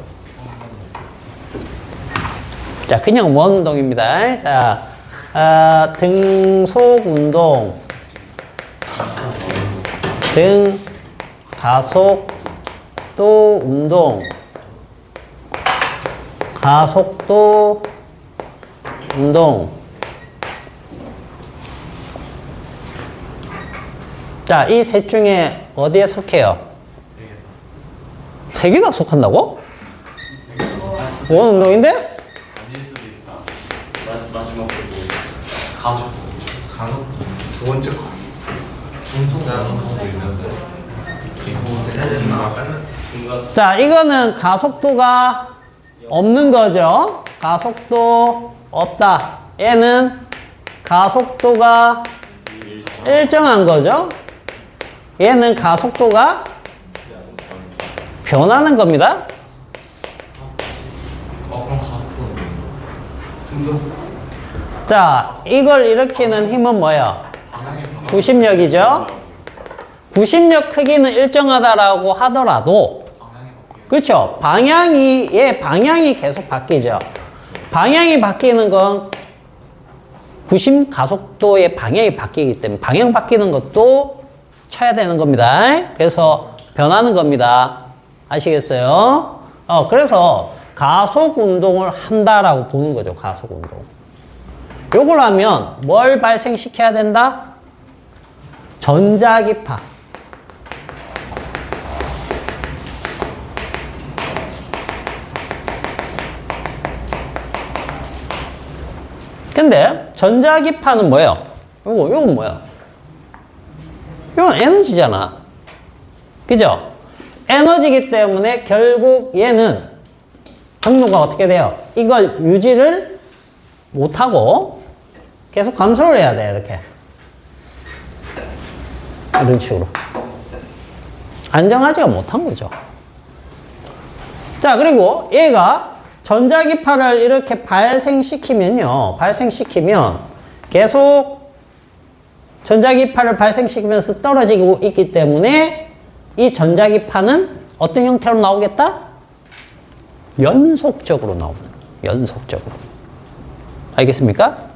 자, 그냥 원 운동입니다. 자, 등속 운동, 가속도 운동, 가속도 운동. 자, 이 셋 중에 어디에 속해요? 세 개 다 속한다고? 원 운동인데? 아닐 수도 있다. 마지막 그 가족. 가속 두 번째 거. 가족 있는데. 자, 이거는 가속도가 없는 거죠. 가속도 없다. 얘는 가속도가 일정한 거죠. 얘는 가속도가 변하는 겁니다. 그럼 가족도 등속. 자, 이걸 일으키는 힘은 뭐예요? 방향이 구심력이죠. 구심력 크기는 일정하다라고 하더라도, 그렇죠? 방향이 계속 바뀌죠. 방향이 바뀌는 건 구심 가속도의 방향이 바뀌기 때문에 방향 바뀌는 것도 쳐야 되는 겁니다. 그래서 변하는 겁니다. 아시겠어요? 그래서 가속 운동을 한다라고 보는 거죠. 가속 운동. 요걸 하면 뭘 발생시켜야 된다? 전자기파. 근데 전자기파는 뭐예요? 이건 뭐야? 이건 에너지잖아. 그죠? 에너지기 때문에 결국 얘는 경로가 어떻게 돼요? 이걸 유지를 못하고 계속 감소를 해야 돼, 이렇게. 이런 식으로. 안정하지가 못한 거죠. 자, 그리고 얘가 전자기파를 이렇게 발생시키면 계속 전자기파를 발생시키면서 떨어지고 있기 때문에 이 전자기파는 어떤 형태로 나오겠다? 연속적으로 나오는 거예요. 연속적으로. 알겠습니까?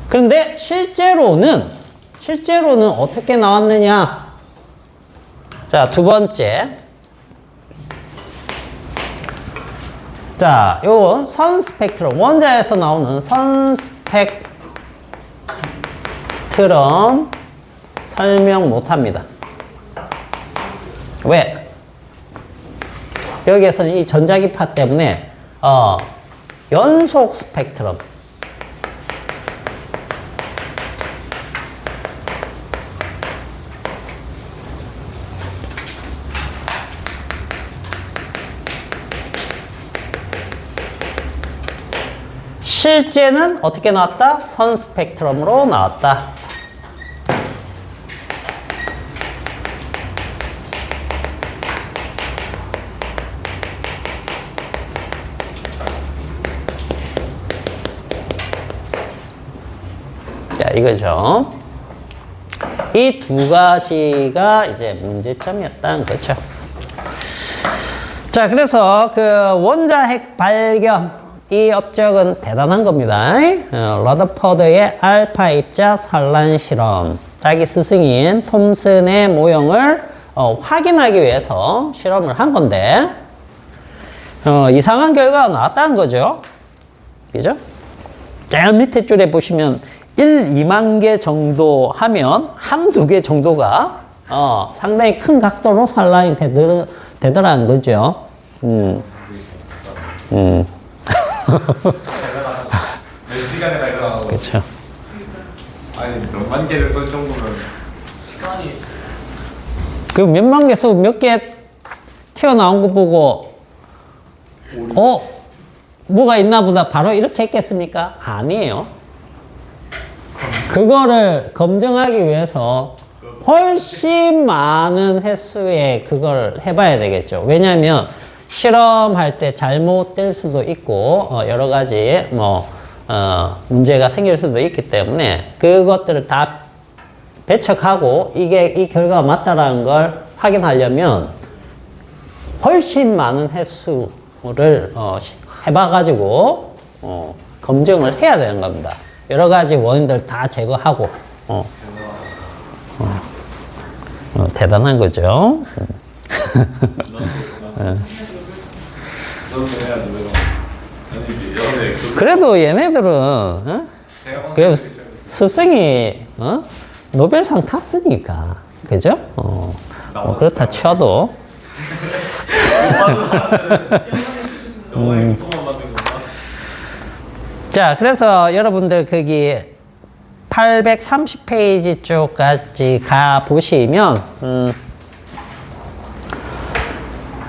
그런데 실제로는 어떻게 나왔느냐? 자, 두 번째. 자, 요건 선 스펙트럼. 원자에서 나오는 선 스펙트럼 설명 못 합니다. 왜? 여기에서는 이 전자기파 때문에, 연속 스펙트럼. 실제는 어떻게 나왔다? 선 스펙트럼으로 나왔다. 자, 이거죠. 이 두 가지가 이제 문제점이었다는 거죠. 자, 그래서 그 원자핵 발견, 이 업적은 대단한 겁니다. 러더퍼드의 알파 입자 산란 실험. 자기 스승인 톰슨의 모형을 확인하기 위해서 실험을 한 건데, 이상한 결과가 나왔다는 거죠. 그죠? 제일 밑에 줄에 보시면 2만 개 정도 하면 한두 개 정도가 상당히 큰 각도로 산란이 되더라는 거죠. 몇 시간에 발견하고. 그렇죠. 아니, 몇만 개를 쓸 정도면. 그 몇만 개수 몇 개 튀어나온 거 보고 뭐가 있나 보다 바로 이렇게 했겠습니까? 아니에요. 그거를 검증하기 위해서 훨씬 많은 횟수의 그걸 해봐야 되겠죠. 왜냐하면 실험할 때 잘못될 수도 있고 여러 가지 문제가 생길 수도 있기 때문에 그것들을 다 배척하고 이게 이 결과가 맞다라는 걸 확인하려면 훨씬 많은 횟수를 해봐가지고 검증을 해야 되는 겁니다. 여러 가지 원인들 다 제거하고 대단한 거죠. 그래도 얘네들은 그 스승이 노벨상 탔으니까 그죠? 그렇다 쳐도 자, 그래서 여러분들 거기 830페이지 쪽까지 가 보시면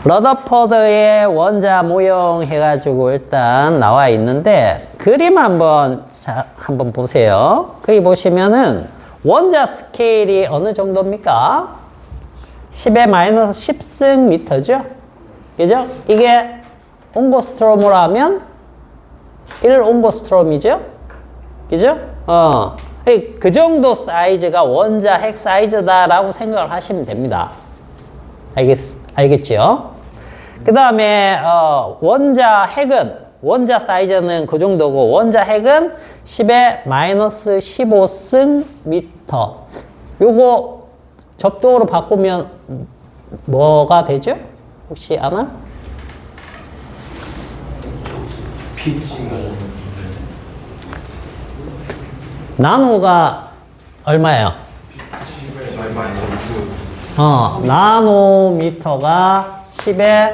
러더포드의 원자 모형 해가지고 일단 나와 있는데 그림 한번 보세요. 거기 보시면은 원자 스케일이 어느 정도입니까? 10의 마이너스 10승 미터죠? 그죠? 이게 옹고스트롬으로 하면 1 옹고스트롬이죠? 그죠? 그 정도 사이즈가 원자 핵 사이즈다라고 생각을 하시면 됩니다. 알겠죠? 그 다음에 원자 사이즈는 그 정도고 원자 핵은 10의 마이너스 15승 미터. 요거 접동으로 바꾸면 뭐가 되죠? 혹시 아나? 나노가 얼마예요? 나노미터가 10의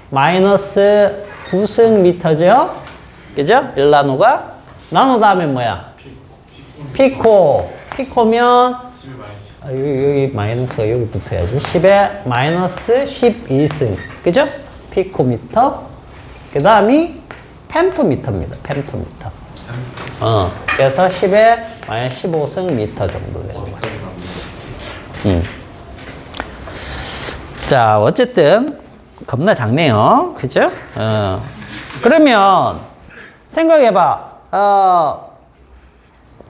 마이너스 9승 미터죠? 그죠? 1나노가? 나노 다음에 뭐야? 피코면 여기 마이너스가 여기 붙어야지. 10의 마이너스 12승. 그죠? 피코미터. 그 다음이 펜토미터입니다. 펜토미터. 그래서 10의 마이너스 15승 미터 정도 되는 거예요. 자, 어쨌든 겁나 작네요. 그죠? 그러면 생각해봐.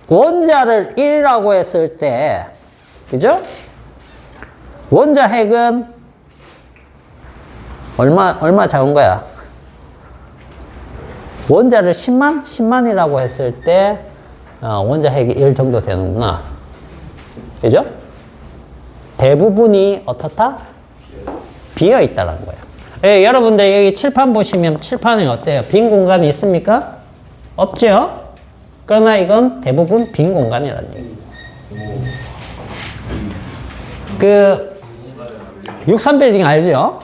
원자를 1이라고 했을 때, 그죠? 원자 핵은 얼마 작은 거야? 원자를 10만이라고 했을 때 원자 핵이 1 정도 되는구나. 그죠? 대부분이 어떻다? 비어 있다는 거예요. 예, 여러분들 여기 칠판 보시면 칠판이 어때요? 빈 공간이 있습니까? 없죠? 그러나 이건 대부분 빈 공간이라는 얘기예요. 그 63빌딩 알죠?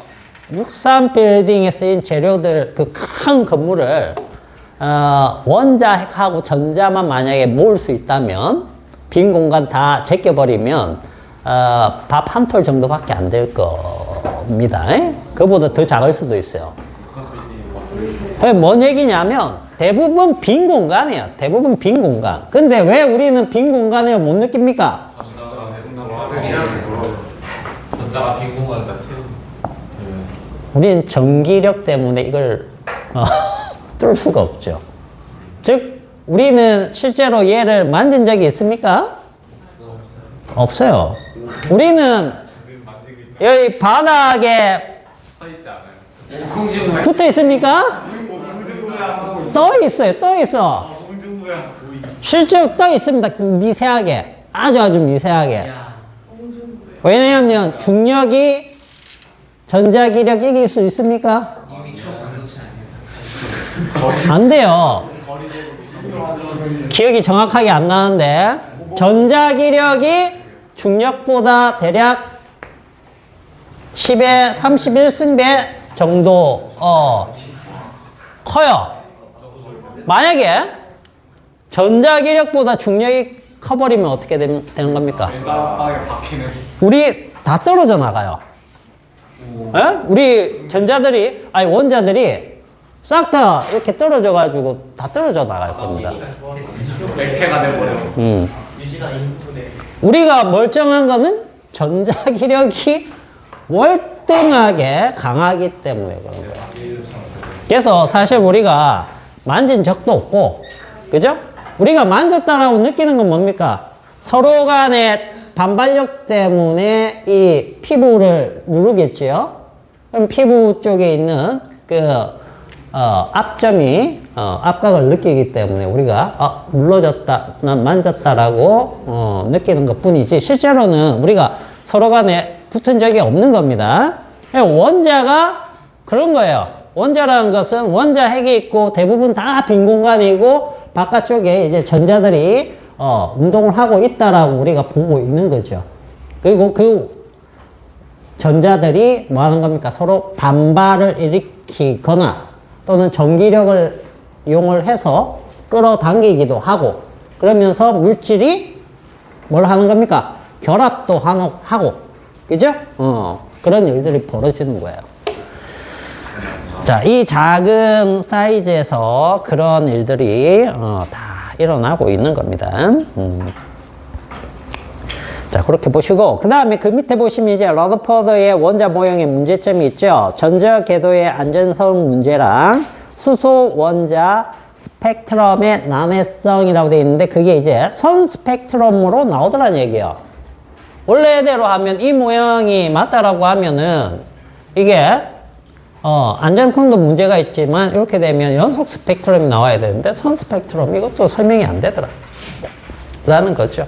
63빌딩에 쓰인 재료들, 그 큰 건물을 원자 핵하고 전자만 만약에 모을 수 있다면 빈 공간 다 제껴버리면 밥 한 톨 정도밖에 안 될 겁니다. 그보다 더 작을 수도 있어요. 뭔 얘기냐면 대부분 빈 공간이에요. 대부분 빈 공간. 근데 왜 우리는 빈 공간을 못 느낍니까? 전자가 빈 공간을 다 채우는. 우리는 전기력 때문에 이걸 뚫을 수가 없죠. 즉 우리는 실제로 얘를 만진 적이 있습니까? 없어요. 우리는 여기 바닥에 붙어 있습니까? 떠 있어요. 떠 있어. 실제로 떠 있습니다. 미세하게. 아주 미세하게. 왜냐하면 중력이 전자기력 이길 수 있습니까? 안 돼요. 기억이 정확하게 안 나는데 전자기력이 중력보다 대략 10의 31승배 정도 커요. 만약에 전자기력보다 중력이 커버리면 어떻게 되는 겁니까? 왼쪽에 박히는. 우리 다 떨어져 나가요. 예? 우리 전자들이, 아니 원자들이 싹 다 이렇게 떨어져 가지고 다 떨어져 나갈 겁니다. 액체가 돼버려. 우리가 멀쩡한 거는 전자기력이 월등하게 강하기 때문에 그런 거예요. 그래서 사실 우리가 만진 적도 없고, 그죠? 우리가 만졌다라고 느끼는 건 뭡니까? 서로 간의 반발력 때문에 이 피부를 누르겠지요? 그럼 피부 쪽에 있는 앞점이, 압각을 느끼기 때문에 우리가, 눌러졌다, 난 만졌다라고, 느끼는 것 뿐이지, 실제로는 우리가 서로 간에 붙은 적이 없는 겁니다. 원자가 그런 거예요. 원자라는 것은 원자 핵이 있고 대부분 다 빈 공간이고 바깥쪽에 이제 전자들이 운동을 하고 있다라고 우리가 보고 있는 거죠. 그리고 그 전자들이 뭐 하는 겁니까? 서로 반발을 일으키거나 또는 전기력을 이용을 해서 끌어당기기도 하고 그러면서 물질이 뭘 하는 겁니까? 결합도 하고 그죠? 그런 일들이 벌어지는 거예요. 자, 이 작은 사이즈에서 그런 일들이 다 일어나고 있는 겁니다. 자, 그렇게 보시고 그 다음에 그 밑에 보시면 이제 러더퍼드의 원자 모형의 문제점이 있죠. 전자 궤도의 안전성 문제랑 수소 원자 스펙트럼의 난해성이라고 되어 있는데 그게 이제 선 스펙트럼으로 나오더라는 얘기예요. 원래대로 하면 이 모양이 맞다라고 하면은 이게 안전성도 문제가 있지만 이렇게 되면 연속 스펙트럼이 나와야 되는데 선 스펙트럼 이것도 설명이 안 되더라 라는 거죠.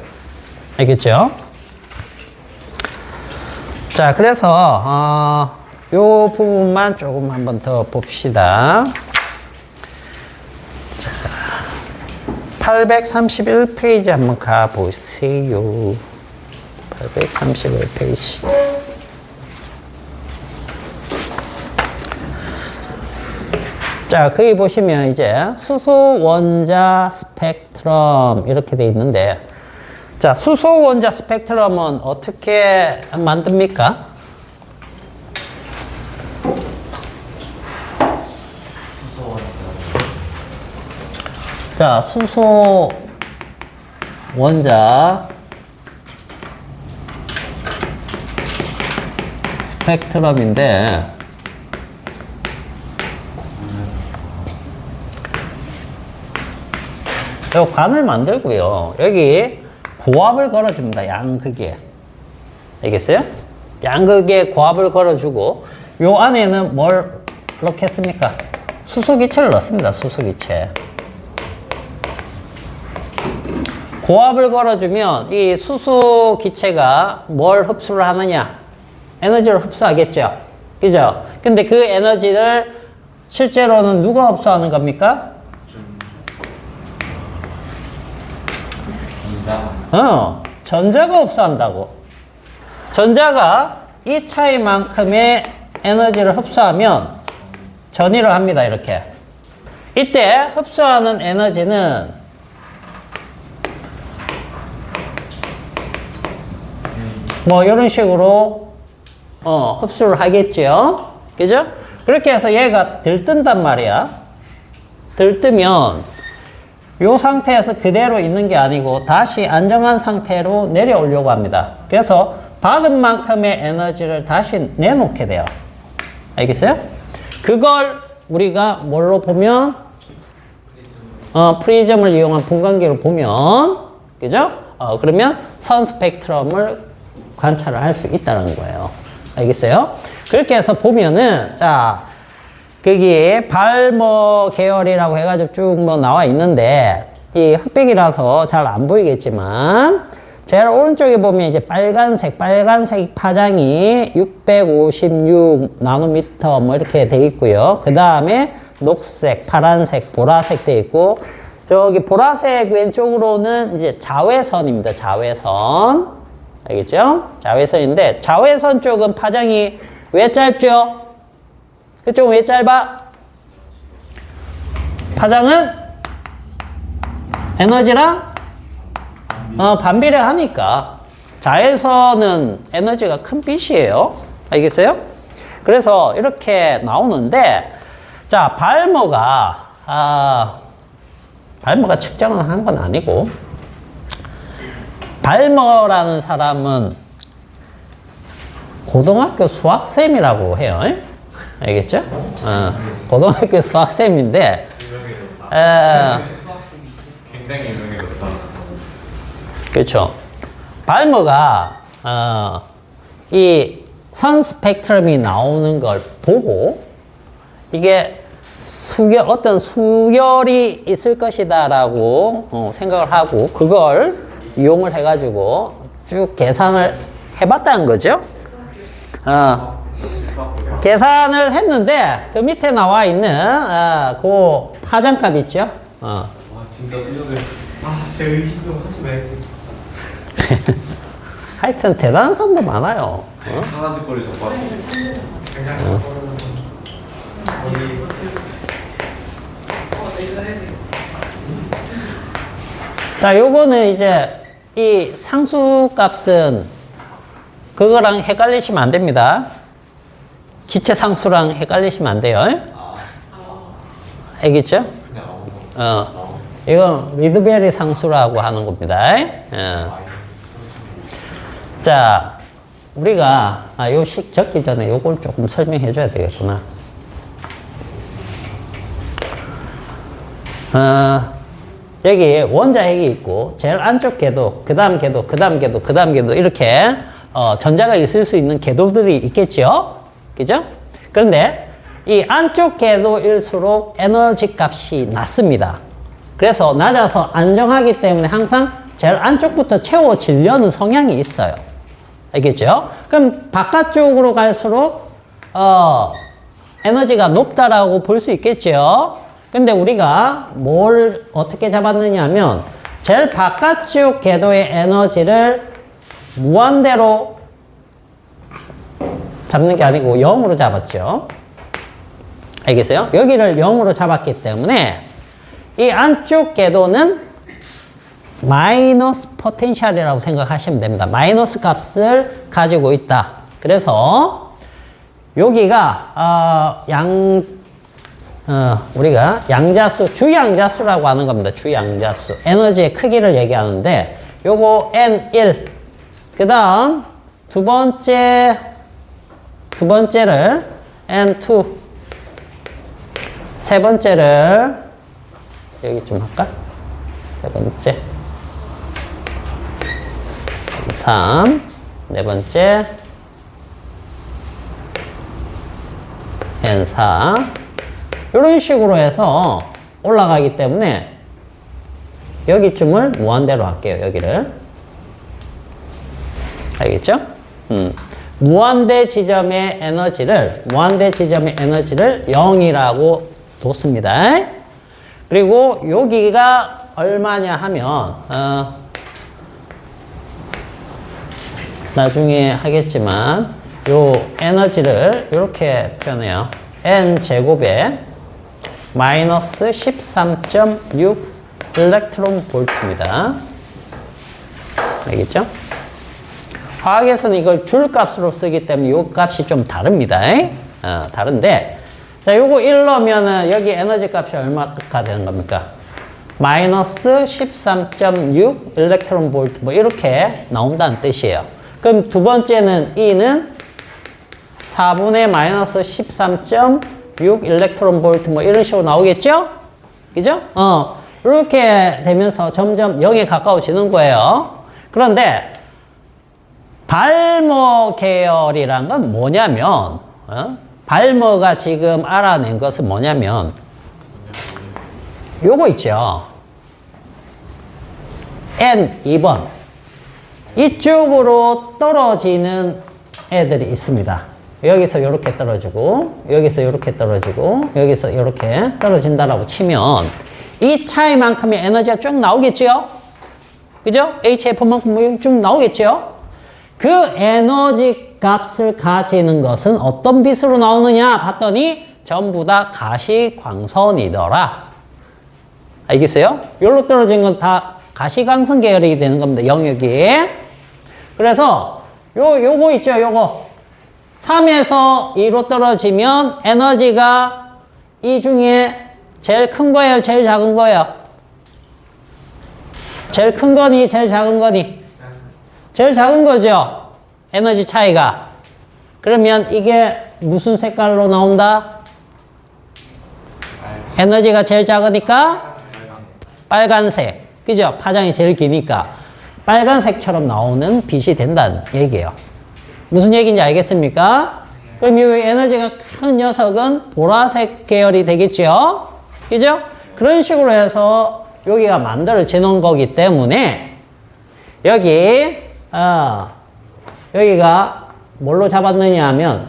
알겠죠? 자, 그래서 요 부분만 조금 한번 더 봅시다. 자, 831페이지 한번 가보세요. 831페이지. 자, 거기 보시면 이제 수소 원자 스펙트럼 이렇게 돼 있는데 자, 수소 원자 스펙트럼은 어떻게 만듭니까? 자, 수소 원자 스펙트럼인데 요 관을 만들고요. 여기 고압을 걸어줍니다. 양극에. 알겠어요? 양극에 고압을 걸어주고 요 안에는 뭘 넣겠습니까? 수소기체를 넣습니다. 수소기체. 고압을 걸어주면 이 수소기체가 뭘 흡수를 하느냐? 에너지를 흡수하겠죠. 그죠? 근데 그 에너지를 실제로는 누가 흡수하는 겁니까? 전자가 흡수한다고. 전자가 이 차이만큼의 에너지를 흡수하면 전이를 합니다. 이렇게. 이때 흡수하는 에너지는 뭐 이런 식으로 흡수를 하겠죠. 그죠? 그렇게 해서 얘가 들뜬단 말이야. 들뜨면 이 상태에서 그대로 있는 게 아니고 다시 안정한 상태로 내려오려고 합니다. 그래서 받은 만큼의 에너지를 다시 내놓게 돼요. 알겠어요? 그걸 우리가 뭘로 보면 프리즘을 이용한 분광기로 보면 그죠? 그러면 선 스펙트럼을 관찰을 할 수 있다는 거예요. 알겠어요? 그렇게 해서 보면은 자 거기 발모 계열이라고 해가지고 쭉 뭐 나와 있는데 이 흑백이라서 잘 안 보이겠지만 제일 오른쪽에 보면 이제 빨간색 파장이 656 나노미터 뭐 이렇게 돼 있고요. 그 다음에 녹색, 파란색, 보라색 돼 있고 저기 보라색 왼쪽으로는 이제 자외선입니다. 자외선. 알겠죠? 자외선인데 자외선 쪽은 파장이 왜 짧죠? 그쪽은 왜 짧아? 파장은 에너지랑 반비례하니까. 자에서는 에너지가 큰 빛이에요. 알겠어요? 그래서 이렇게 나오는데, 자, 발머가 측정을 한 건 아니고, 발머라는 사람은 고등학교 수학쌤이라고 해요. 알겠죠? 고등학교 수학쌤인데, 굉장히 유명해졌다. 그렇죠. 발머가 이 선 스펙트럼이 나오는 걸 보고 이게 어떤 수열이 있을 것이다라고 생각을 하고 그걸 이용을 해가지고 쭉 계산을 해봤다는 거죠. 계산을 했는데 그 밑에 나와 있는 그 파장값 있죠. 와 진짜 쓰려고 제 의식도 하지 말지. 하여튼 대단한 사람도 많아요. 하나 짓거리 접하시. 자, 요거는 이제 이 상수값은 그거랑 헷갈리시면 안 됩니다. 기체 상수랑 헷갈리시면 안 돼요. 알겠죠? 이건 리드베리 상수라고 하는 겁니다. 자, 우리가 요 식 적기 전에 요걸 조금 설명해 줘야 되겠구나. 여기 원자핵이 있고 제일 안쪽 궤도, 그 다음 궤도, 그 다음 궤도, 그 다음 궤도 이렇게 전자가 있을 수 있는 궤도들이 있겠죠? 그죠? 그런데 이 안쪽 궤도일수록 에너지 값이 낮습니다. 그래서 낮아서 안정하기 때문에 항상 제일 안쪽부터 채워지려는 성향이 있어요. 알겠죠? 그럼 바깥쪽으로 갈수록 에너지가 높다라고 볼 수 있겠죠? 근데 우리가 뭘 어떻게 잡았느냐 하면 제일 바깥쪽 궤도의 에너지를 무한대로 잡는 게 아니고 0으로 잡았죠. 알겠어요? 여기를 0으로 잡았기 때문에 이 안쪽 궤도는 마이너스 포텐셜이라고 생각하시면 됩니다. 마이너스 값을 가지고 있다. 그래서 여기가 우리가 양자수, 주양자수라고 하는 겁니다. 주양자수. 에너지의 크기를 얘기하는데 요거 N1 그 다음 두 번째를 N2 세 번째를 여기 좀 할까? 세 번째 3 네 번째 N4 이런 식으로 해서 올라가기 때문에 여기쯤을 무한대로 할게요. 여기를 알겠죠? 무한대 지점의 에너지를 0이라고 뒀습니다. 그리고 여기가 얼마냐 하면 나중에 하겠지만 요 에너지를 이렇게 표현해요. N제곱에 마이너스 13.6 일렉트론 볼트입니다. 알겠죠? 화학에서는 이걸 줄 값으로 쓰기 때문에 요 값이 좀 다릅니다. 다른데 자, 요거 1로면은 여기 에너지 값이 얼마가 되는 겁니까? 마이너스 13.6 일렉트론 볼트 뭐 이렇게 나온다는 뜻이에요. 그럼 두 번째는 E는 4분의 마이너스 13.6 일렉트론 볼트 뭐 이런 식으로 나오겠죠? 그죠? 이렇게 되면서 점점 0에 가까워지는 거예요. 그런데 발머 계열이란 건 뭐냐면 발머가 지금 알아낸 것은 뭐냐면 요거 있죠. N2번 이쪽으로 떨어지는 애들이 있습니다. 여기서 이렇게 떨어지고 여기서 이렇게 떨어지고 여기서 이렇게 떨어진다라고 치면 이 차이만큼의 에너지가 쭉 나오겠죠? 그죠? HF만큼 쭉 나오겠죠? 그 에너지 값을 가지는 것은 어떤 빛으로 나오느냐 봤더니 전부 다 가시광선이더라. 알겠어요? 여기로 떨어진 건 다 가시광선 계열이 되는 겁니다. 영역이. 그래서 요거 있죠. 요거 3에서 2로 떨어지면 에너지가 이 중에 제일 큰 거예요? 제일 작은 거예요? 제일 큰 거니? 제일 작은 거니? 제일 작은 거죠? 에너지 차이가. 그러면 이게 무슨 색깔로 나온다? 에너지가 제일 작으니까 빨간색. 그죠? 파장이 제일 기니까 빨간색처럼 나오는 빛이 된다는 얘기예요. 무슨 얘기인지 알겠습니까? 그럼 이 에너지가 큰 녀석은 보라색 계열이 되겠죠? 그죠? 그런 식으로 해서 여기가 만들어지는 거기 때문에 여기가 뭘로 잡았느냐 하면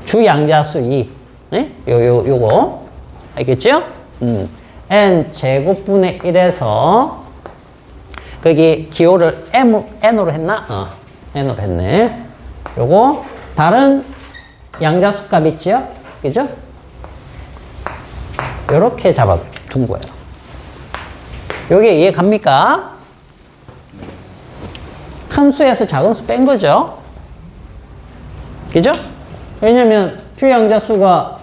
주양자수 2. 네? 요거. 알겠죠? n 제곱분의 1에서 거기 기호를 n으로 했나? n으로 했네. 요거 다른 양자수 값 있죠? 그죠? 요렇게 잡아둔 거예요. 요게 이해 갑니까? 큰 수에서 작은 수 뺀 거죠? 그죠? 왜냐면 q 양자수가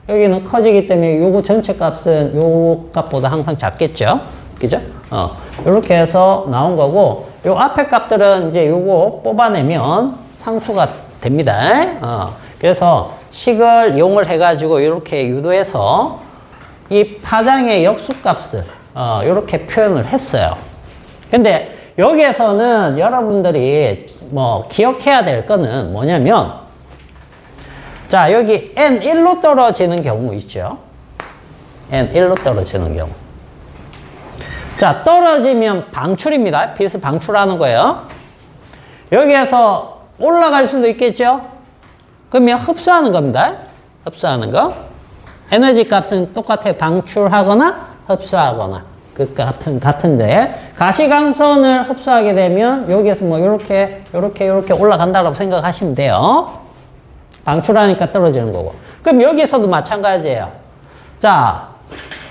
여기는 커지기 때문에 요거 전체 값은 요 값보다 항상 작겠죠? 그죠? 요렇게 해서 나온 거고, 요 앞에 값들은 이제 요거 뽑아내면 상수가 됩니다. 그래서 식을 이용을 해가지고 이렇게 유도해서 이 파장의 역수값을 이렇게 표현을 했어요. 근데 여기에서는 여러분들이 뭐 기억해야 될 거는 뭐냐면, 자, 여기 n1로 떨어지는 경우 있죠. n1로 떨어지는 경우. 자, 떨어지면 방출입니다. 빛을 방출하는 거예요. 여기에서 올라갈 수도 있겠죠. 그러면 흡수하는 겁니다. 흡수하는 거. 에너지 값은 똑같아요. 방출하거나 흡수하거나. 그 같은데, 가시광선을 흡수하게 되면 여기에서 뭐 요렇게 올라간다고 생각하시면 돼요. 방출하니까 떨어지는 거고. 그럼 여기서도 마찬가지예요. 자,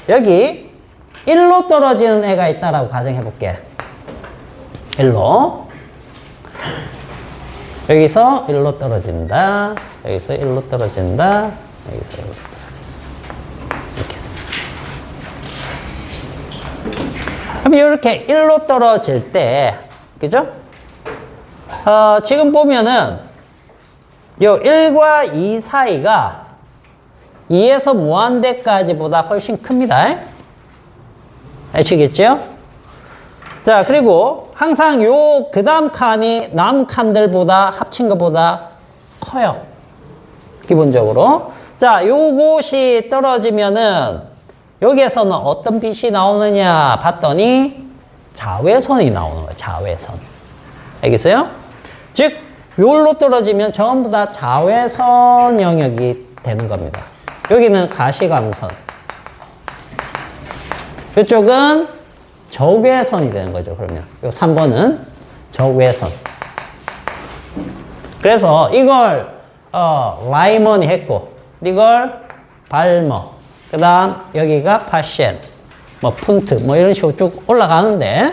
여기 1로 떨어지는 애가 있다라고 가정해 볼게. 1로. 여기서 1로 떨어진다. 여기서 1로 떨어진다. 여기서 1로 떨어진다. 이렇게. 그럼 이렇게 1로 떨어질 때, 그죠? 지금 보면은 요 1과 2 사이가 2에서 무한대까지보다 훨씬 큽니다. 아시겠죠? 자, 그리고 항상 요 그 다음 칸이 남 칸들보다 합친 것보다 커요. 기본적으로. 자, 요것이 떨어지면은 여기에서는 어떤 빛이 나오느냐 봤더니 자외선이 나오는 거예요. 자외선. 알겠어요? 즉, 요로 떨어지면 전부 다 자외선 영역이 되는 겁니다. 여기는 가시광선. 이쪽은 적외선이 되는 거죠, 그러면. 요 3번은 적외선. 그래서 이걸, 라이먼이 했고, 이걸 발머, 그 다음 여기가 파셴, 뭐 푼트, 뭐 이런 식으로 쭉 올라가는데,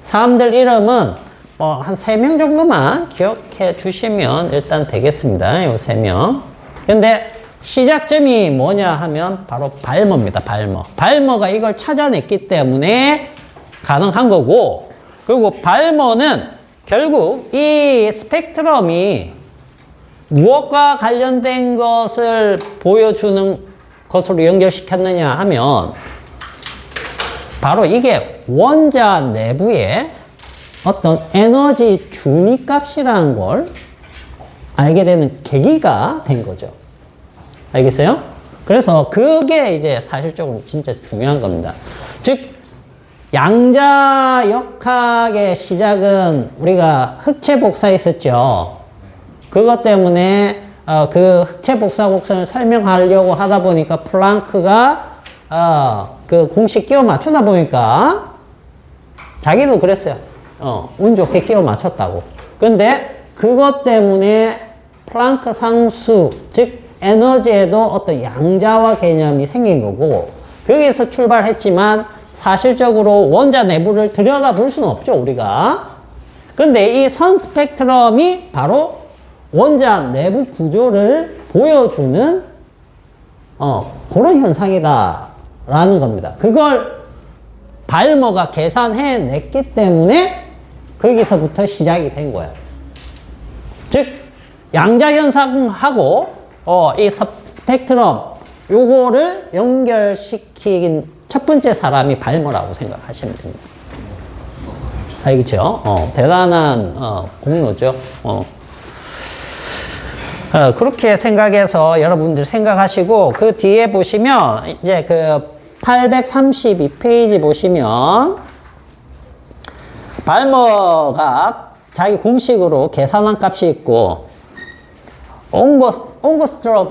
사람들 이름은 뭐 한 3명 정도만 기억해 주시면 일단 되겠습니다. 요 3명. 근데 시작점이 뭐냐 하면 바로 발머입니다. 발머. 발머가 이걸 찾아냈기 때문에 가능한 거고, 그리고 발머는 결국 이 스펙트럼이 무엇과 관련된 것을 보여주는 것으로 연결시켰느냐 하면 바로 이게 원자 내부에 어떤 에너지 중위값이라는 걸 알게 되는 계기가 된 거죠. 알겠어요? 그래서 그게 이제 사실적으로 진짜 중요한 겁니다. 즉, 양자역학의 시작은 우리가 흑체 복사 있었죠. 그것 때문에 그 흑체 복사 곡선을 설명하려고 하다 보니까 플랑크가 그 공식 끼워 맞추다 보니까 자기도 그랬어요. 운 좋게 끼워 맞췄다고. 그런데 그것 때문에 플랑크 상수, 즉 에너지에도 어떤 양자화 개념이 생긴 거고, 거기에서 출발했지만 사실적으로 원자 내부를 들여다볼 수는 없죠, 우리가. 그런데 이 선 스펙트럼이 바로 원자 내부 구조를 보여주는 그런 현상이다라는 겁니다. 그걸 발머가 계산해냈기 때문에 거기서부터 시작이 된 거예요. 즉 양자현상하고 이 스펙트럼 요거를 연결시킨 첫 번째 사람이 발머라고 생각하시면 됩니다. 알겠죠? 대단한 공로죠. 그렇게 생각해서 여러분들 생각하시고 그 뒤에 보시면 이제 그 832페이지 보시면 발머가 자기 공식으로 계산한 값이 있고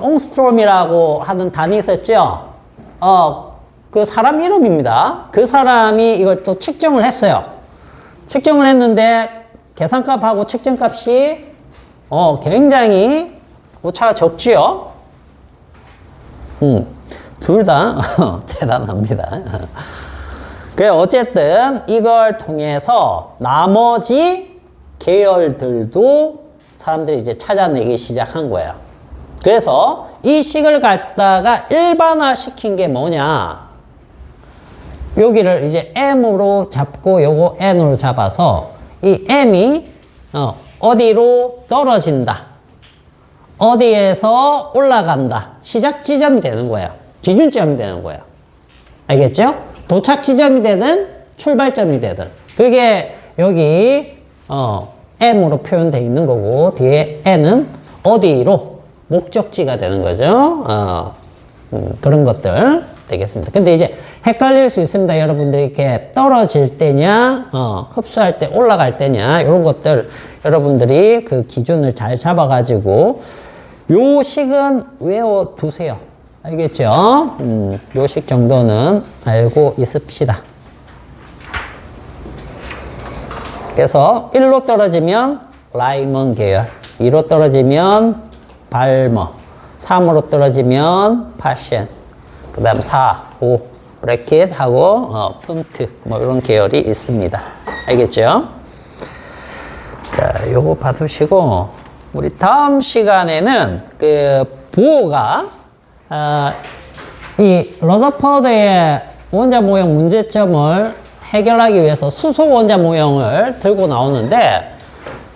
옹스트롬이라고 하는 단위 있었죠? 그 사람 이름입니다. 그 사람이 이걸 또 측정을 했어요. 측정을 했는데 계산값하고 측정값이 굉장히 오차가 적지요? 둘 다 대단합니다. 그래 어쨌든 이걸 통해서 나머지 계열들도 사람들이 이제 찾아내기 시작한 거예요. 그래서 이 식을 갖다가 일반화 시킨 게 뭐냐? 여기를 이제 m으로 잡고 요거 n으로 잡아서 이 m이 어디로 떨어진다. 어디에서 올라간다. 시작 지점이 되는 거예요. 기준점이 되는 거예요. 알겠죠? 도착 지점이 되든 출발점이 되든. 그게 여기 m으로 표현되어 있는 거고 뒤에 n은 어디로 목적지가 되는 거죠. 그런 것들 되겠습니다. 근데 이제 헷갈릴 수 있습니다. 여러분들이 이렇게 떨어질 때냐, 흡수할 때 올라갈 때냐, 이런 것들 여러분들이 그 기준을 잘 잡아가지고 요 식은 외워두세요. 알겠죠? 요 식 정도는 알고 있읍시다. 그래서 1로 떨어지면 라이먼 계열, 2로 떨어지면 발머, 3으로 떨어지면 파셴, 그 다음 4, 5 브래킷하고 푼트 뭐 이런 계열이 있습니다. 알겠죠? 자, 요거 봐두시고 우리 다음 시간에는 그 보어가 이 러더퍼드의 원자 모형 문제점을 해결하기 위해서 수소 원자 모형을 들고 나오는데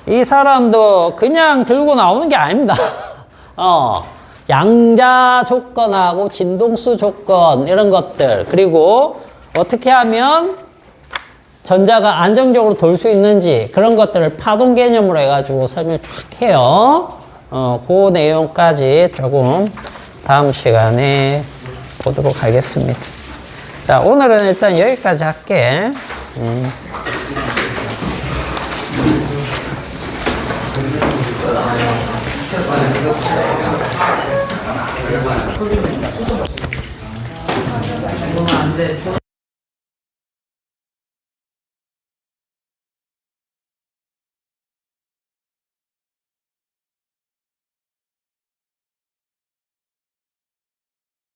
이 사람도 그냥 들고 나오는 게 아닙니다. 양자 조건하고 진동수 조건 이런 것들 그리고 어떻게 하면 전자가 안정적으로 돌 수 있는지 그런 것들을 파동 개념으로 해가지고 설명을 쫙 해요. 그 내용까지 조금 다음 시간에 보도록 하겠습니다. 자, 오늘은 일단 여기까지 할게. 그러면 안 돼.